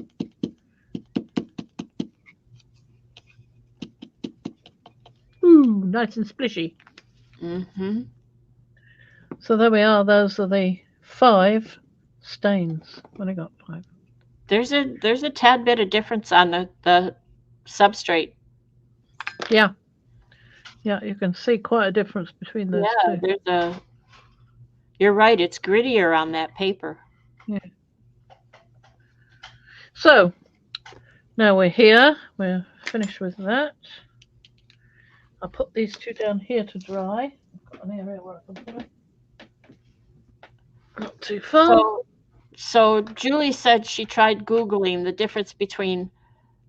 A: Ooh, nice and splishy.
B: Mm-hmm.
A: So there we are. Those are the 5 stains. What I got 5.
B: There's a tad bit of difference on the substrate.
A: Yeah, yeah. You can see quite a difference between those
B: Yeah,
A: two.
B: there's a. You're right. It's grittier on that paper.
A: Yeah. So now we're here. We're finished with that. I'll put these 2 down here to dry. I've got an area where I can put it. Not too far.
B: So Julie said she tried Googling the difference between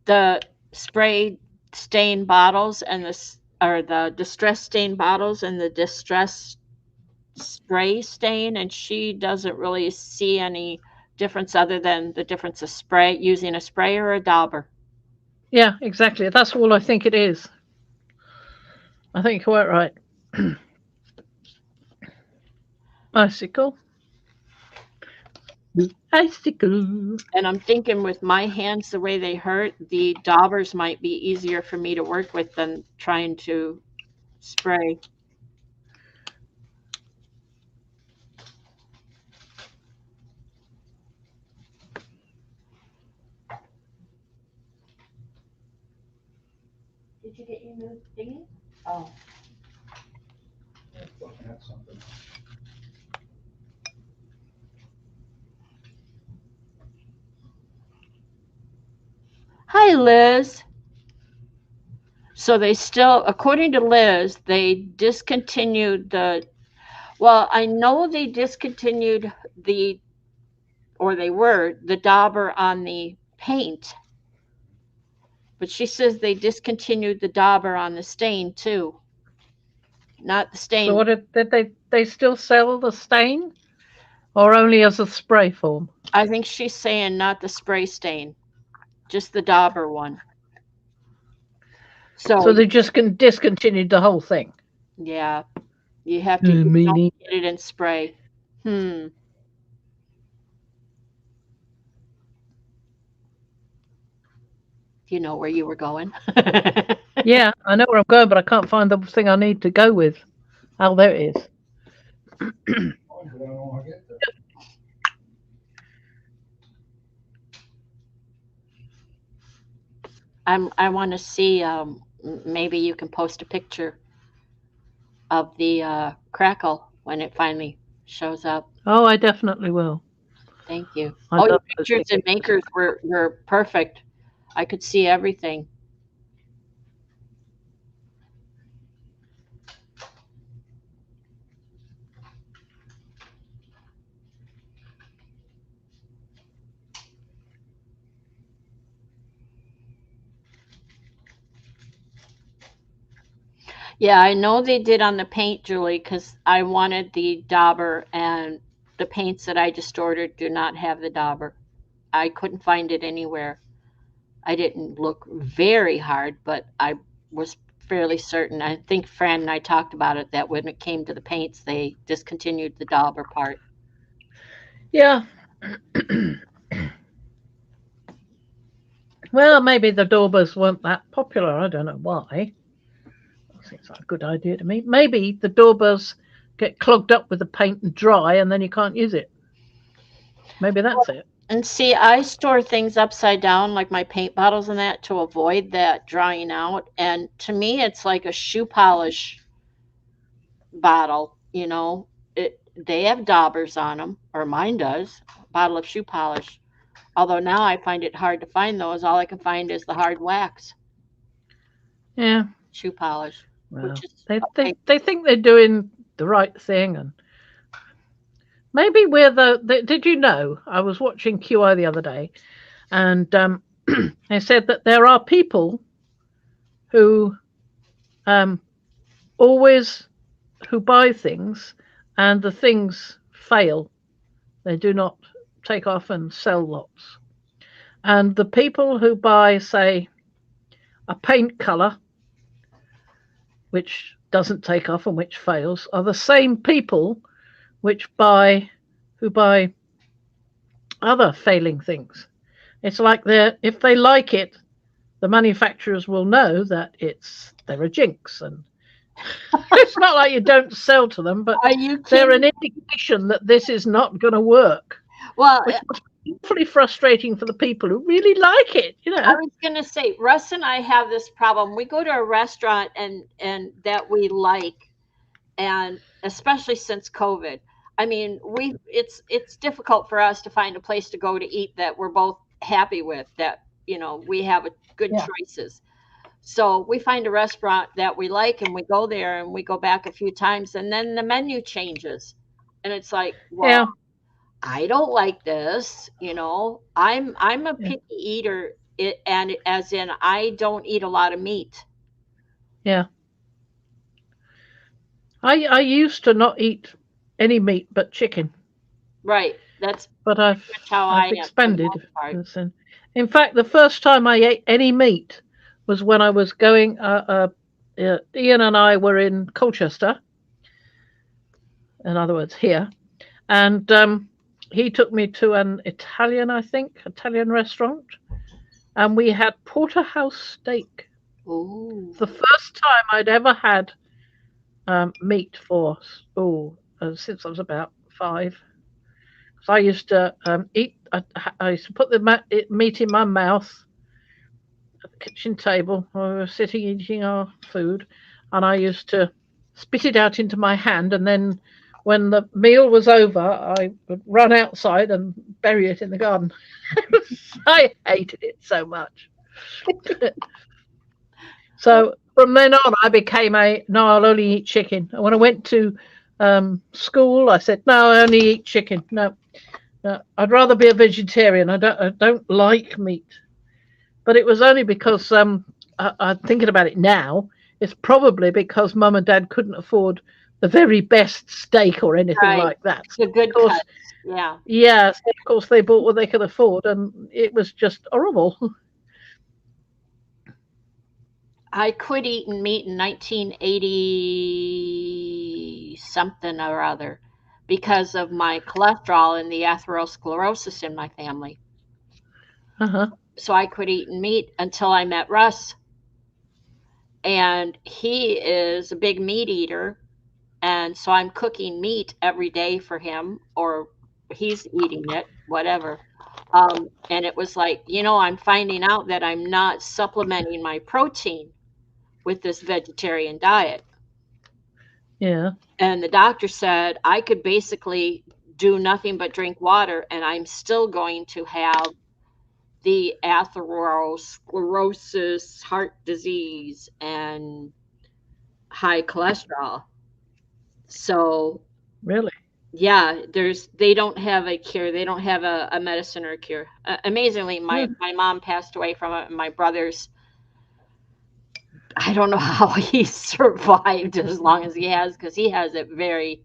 B: the spray stain bottles and the distress stain bottles and the distress spray stain, and she doesn't really see any difference other than the difference of spray using a spray or a dauber.
A: Yeah, exactly. That's all I think it is. I think you're quite right. Icicle. Icicle.
B: And I'm thinking with my hands the way they hurt, the daubers might be easier for me to work with than trying to spray. Did you get your new thingy? Oh.
C: Looking at something.
B: Hi, Liz. So they still, according to Liz, they discontinued well, I know they discontinued they were the dauber on the paint, but she says they discontinued the dauber on the stain too. Not the stain.
A: So what did they still sell the stain, or only as a spray form?
B: I think she's saying not the spray stain, just the dauber one.
A: So they just discontinued the whole thing.
B: Yeah, you have to don't get it in spray. You know where you were going?
A: Yeah, I know where I'm going, but I can't find the thing I need to go with. Oh, there it is.
C: Oh, I don't want to get there.
B: I want to see. Maybe you can post a picture of the crackle when it finally shows up.
A: Oh, I definitely will.
B: Thank you.
A: I
B: Your
A: love those
B: pictures and
A: pictures.
B: makers were perfect. I could see everything. Yeah, I know they did on the paint, Julie, because I wanted the dauber, and the paints that I just ordered do not have the dauber. I couldn't find it anywhere. I didn't look very hard, but I was fairly certain. I think Fran and I talked about it, that when it came to the paints, they discontinued the dauber part.
A: Yeah. Well, maybe the daubers weren't that popular. I don't know why. Seems like a good idea to me. Maybe the daubers get clogged up with the paint and dry, and then you can't use it. Maybe that's it.
B: And see, I store things upside down, like my paint bottles and that, to avoid that drying out. And to me, it's like a shoe polish bottle. They have daubers on them, or mine does. Bottle of shoe polish. Although now I find it hard to find those. All I can find is the hard wax
A: Yeah.
B: shoe polish.
A: Well,
B: Which is
A: they
B: okay.
A: think they're doing the right thing, and maybe we're the. Did you know? I was watching QI the other day, and they said that there are people who um, always who buy things, and the things fail. They do not take off and sell lots. And the people who buy, say, a paint color, which doesn't take off and which fails, are the same people who buy other failing things. It's like if they like it, the manufacturers will know that they're a jinx, and it's not like you don't sell to them, but
B: Are you
A: they're
B: kidding?
A: an indication that this is not going to work,
B: Well,
A: which must be awfully frustrating for the people who really like it.
B: I was gonna say, Russ and I have this problem. We go to a restaurant and that we like, and especially since COVID. I mean, it's difficult for us to find a place to go to eat that we're both happy with, that we have a good
A: Yeah.
B: choices. So we find a restaurant that we like and we go there and we go back a few times and then the menu changes. And it's like, well,
A: Yeah,
B: I don't like this, I'm a
A: yeah,
B: picky eater, and as in I don't eat a lot of meat.
A: yeah. I used to not eat any meat but chicken,
B: Right. That's
A: but
B: pretty much how I
A: I've
B: am for the
A: expanded.
B: most part.
A: In fact, the first time I ate any meat was when I was going. Ian and I were in Colchester, in other words, here, and he took me to an Italian restaurant, and we had porterhouse steak.
B: Ooh.
A: The first time I'd ever had meat since I was about 5. So I used to eat. I used to put the meat in my mouth at the kitchen table while we were sitting eating our food, and I used to spit it out into my hand, and then when the meal was over, I would run outside and bury it in the garden. I hated it so much. So from then on, I became no, I'll only eat chicken. And when I went to school, I said, no, I only eat chicken. No, no, I'd rather be a vegetarian. I don't like meat. But it was only because I'm thinking about it now. It's probably because Mum and Dad couldn't afford the very best steak or anything
B: Right.
A: like that.
B: The good
A: Of course,
B: cuts. Yeah.
A: yes, of course they bought what they could afford, and it was just horrible.
B: I quit eating meat in 1980 something or other because of my cholesterol and the atherosclerosis in my family.
A: Uh-huh.
B: So I quit eating meat until I met Russ, and he is a big meat eater, and so I'm cooking meat every day for him, or he's eating it, whatever. And it was like, I'm finding out that I'm not supplementing my protein with this vegetarian diet.
A: Yeah.
B: And the doctor said I could basically do nothing but drink water and I'm still going to have the atherosclerosis, heart disease, and high cholesterol. So,
A: Really?
B: yeah, they don't have a cure. They don't have a medicine or a cure. Amazingly,
A: Yeah.
B: my mom passed away from it, and my brothers, I don't know how he survived as long as he has, because he has it very,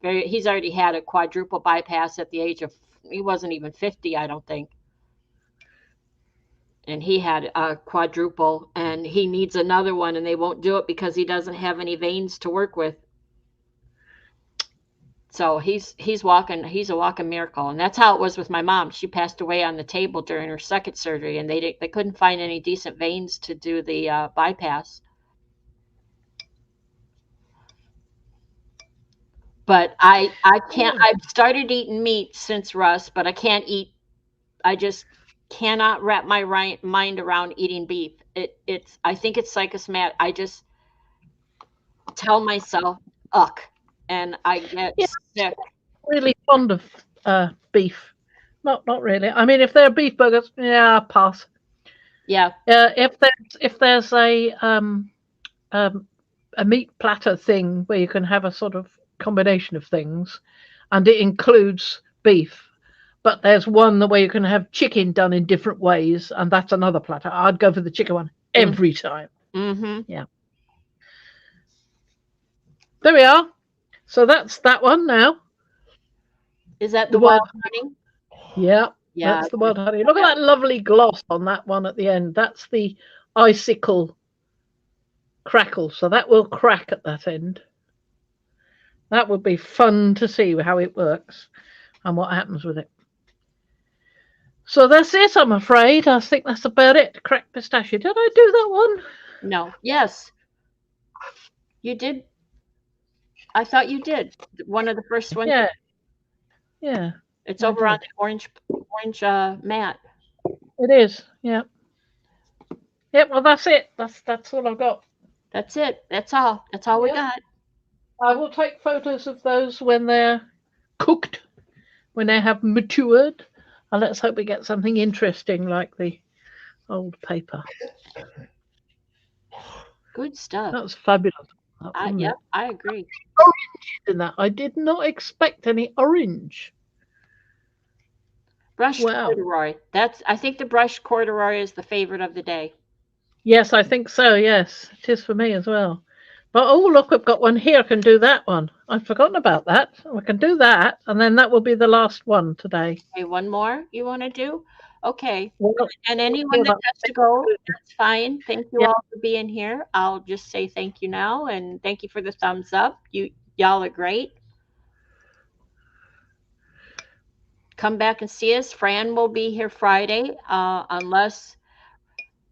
B: very. He's already had a quadruple bypass at the age of. He wasn't even 50, I don't think, and he had a quadruple, and he needs another one, and they won't do it because he doesn't have any veins to work with. So he's walking. He's a walking miracle, and that's how it was with my mom. She passed away on the table during her second surgery, and they couldn't find any decent veins to do the bypass. But I can't.
A: Oh,
B: I've started eating meat since Russ, but I can't eat. I just cannot wrap my mind around eating beef. It's. I think it's psychosomatic. I just tell myself, "Uck," and I get
A: yeah,
B: sick.
A: really fond of beef. Not really. I mean, if they're beef burgers, yeah, I'll pass.
B: Yeah,
A: If there's um, a meat platter thing where you can have a sort of combination of things, and it includes beef. But there's one where you can have chicken done in different ways, and that's another platter. I'd go for the chicken one every time.
B: Mm-hmm.
A: Yeah. There we are. So that's that one now.
B: Is that
A: The
B: the wild
A: wild,
B: honey?
A: yeah,
B: Yeah.
A: that's the wild honey. Look at that lovely gloss on that one at the end. That's the icicle crackle. So that will crack at that end. That would be fun to see how it works and what happens with it. So that's it, I'm afraid. I think that's about it. Cracked pistachio. Did I do that one?
B: No. Yes, you did. I thought you did. One of the first ones.
A: Yeah. Yeah,
B: It's
A: I
B: over on
A: did.
B: the orange mat.
A: It is. Yeah. Yep. Well, that's it. That's all I've got.
B: That's it. That's all. That's all we
A: Yep.
B: got.
A: I will take photos of those when they're cooked, when they have matured, and let's hope we get something interesting like the old paper.
B: Good stuff.
A: That was fabulous. Wasn't
B: Yep,
A: it?
B: I agree.
A: In that, I did not expect any orange.
B: Brushed
A: Wow.
B: corduroy. I think the brushed corduroy is the favorite of the day.
A: Yes, I think so. Yes, it is for me as well. But oh, look, we've got one here. I can do that one. I've forgotten about that. We can do that, and then that will be the last one today.
B: Okay, one more you want to do? Okay.
A: Well,
B: And anyone that has to go, that's fine. Thank you
A: Yeah.
B: all for being here. I'll just say thank you now, and thank you for the thumbs up. Y'all are great. Come back and see us. Fran will be here Friday, unless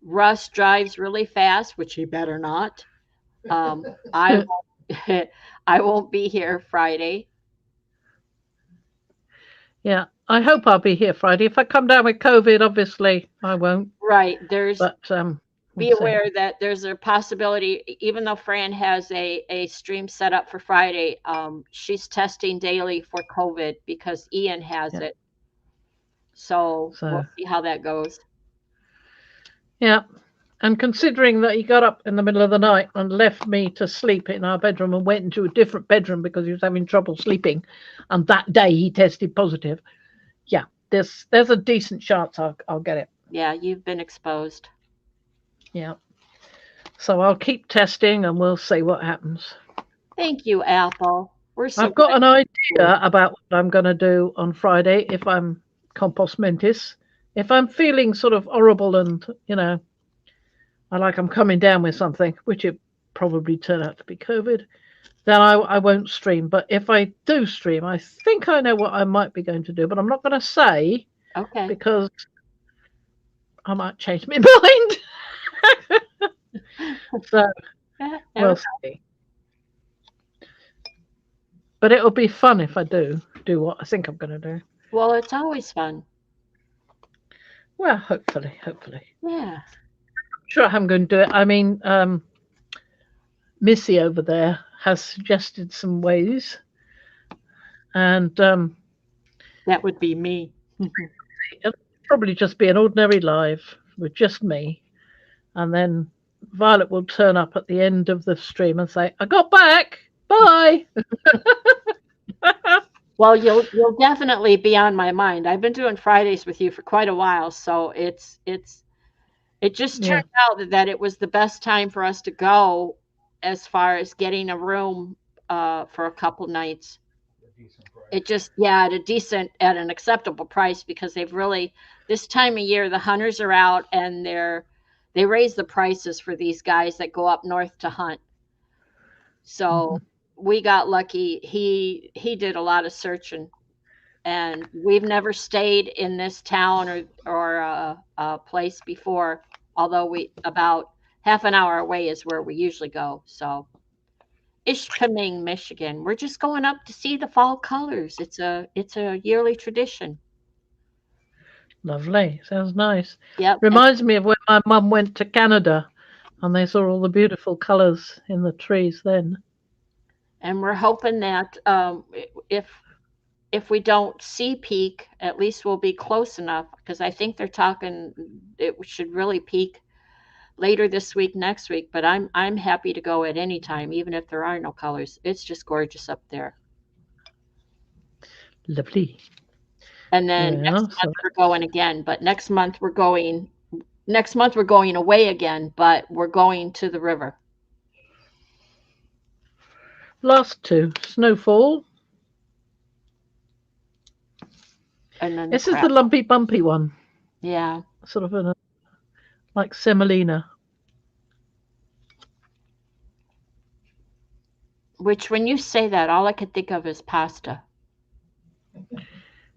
B: Russ drives really fast, which he better not. I won't, I won't be here Friday.
A: Yeah, I hope I'll be here Friday. If I come down with COVID, obviously I won't.
B: Right.
A: But
B: Be
A: we'll see.
B: aware that there's a possibility, even though Fran has a stream set up for Friday, she's testing daily for COVID because Ian has
A: Yeah.
B: it. So
A: So
B: we'll see how that goes.
A: yeah, and considering that he got up in the middle of the night and left me to sleep in our bedroom and went into a different bedroom because he was having trouble sleeping, and that day he tested positive. Yeah, there's a decent chance I'll get it.
B: Yeah, you've been exposed.
A: Yeah. So I'll keep testing and we'll see what happens.
B: Thank you, Apple. We're so
A: I've got an idea
B: grateful.
A: about what I'm going to do on Friday if I'm compos mentis. If I'm feeling sort of horrible and, I'm coming down with something, which it probably turned out to be COVID, then I won't stream. But if I do stream, I think I know what I might be going to do, but I'm not going to say
B: Okay.
A: because I might change my mind. So
B: Yeah,
A: we'll see. But it'll be fun if I do what I think I'm going to do.
B: well, it's always fun.
A: Well, hopefully.
B: Yeah.
A: Sure, I'm going to do it. I mean, Missy over there has suggested some ways, and
B: That would be me.
A: it'll probably just be an ordinary live with just me, and then Violet will turn up at the end of the stream and say, "I got back. Bye."
B: Well, you'll definitely be on my mind. I've been doing Fridays with you for quite a while, so it just
A: Yeah.
B: turned out that it was the best time for us to go as far as getting a room for a couple nights. It just at an acceptable price because they've really this time of year the hunters are out and they raise the prices for these guys that go up north to hunt. So we got lucky. He did a lot of searching, and we've never stayed in this town or a place before. Although we about half an hour away is where we usually go. So Ishpeming, Michigan. We're just going up to see the fall colors. It's a yearly tradition.
A: Lovely. Sounds nice.
B: Yep.
A: Reminds me of when my mum went to Canada and they saw all the beautiful colours in the trees then.
B: And we're hoping that if we don't see peak, at least we'll be close enough because I think they're talking it should really peak later this week, next week. But I'm happy to go at any time, even if there are no colors. It's just gorgeous up there.
A: Lovely.
B: And then
A: Yeah,
B: next
A: so
B: month we're going again. But next month we're going away again, but we're going to the river.
A: last two. Snowfall.
B: And then
A: This is the lumpy bumpy one.
B: yeah.
A: Sort of like semolina.
B: Which when you say that, all I could think of is pasta.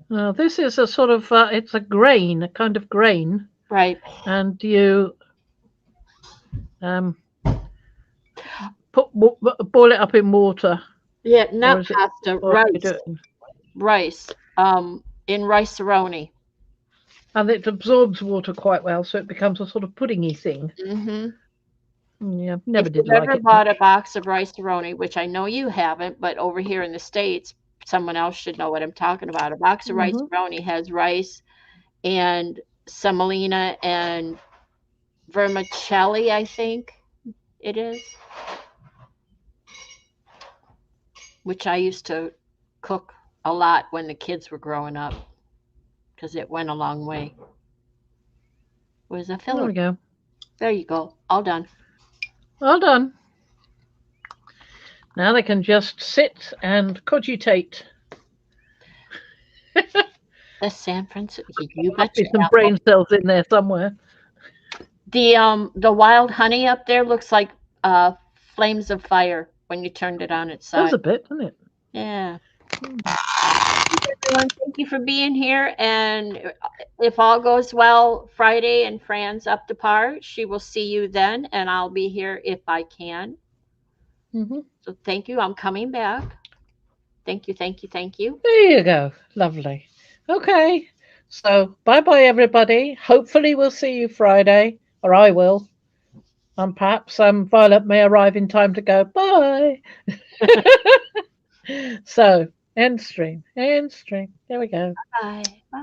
A: This is a sort of, it's a grain, a kind of grain.
B: Right.
A: And you boil it up in water.
B: Yeah,
A: Or
B: not
A: is it,
B: pasta,
A: or you
B: rice.
A: do it
B: Rice. In rice-a-roni.
A: and it absorbs water quite well, so it becomes a sort of puddingy thing.
B: Mm-hmm.
A: Yeah, never
B: If
A: did
B: you've
A: like
B: ever
A: it
B: bought a
A: much.
B: box of rice-a-roni, which I know you haven't, but over here in the States, someone else should know what I'm talking about. A box of
A: Mhm.
B: rice-a-roni has rice and semolina and vermicelli, I think it is, which I used to cook a lot when the kids were growing up because it went a long way. Where's the
A: There
B: filler?
A: we go.
B: There you go. All done.
A: Well done. Now they can just sit and cogitate.
B: The San Francisco. You
A: Must be
B: betcha.
A: some brain cells in there somewhere.
B: The wild honey up there looks like flames of fire when you turned it on its
A: Does
B: side.
A: a bit, doesn't it?
B: Yeah. Everyone, thank you for being here. And if all goes well, Friday and Fran's up to par. She will see you then, and I'll be here if I can.
A: Mm-hmm.
B: So thank you. I'm coming back. Thank you, thank you, thank you.
A: There you go. Lovely. Okay. So bye-bye, everybody. Hopefully we'll see you Friday, or I will. And perhaps Violet may arrive in time to go, bye. So, end stream. There we go.
B: Bye. Bye.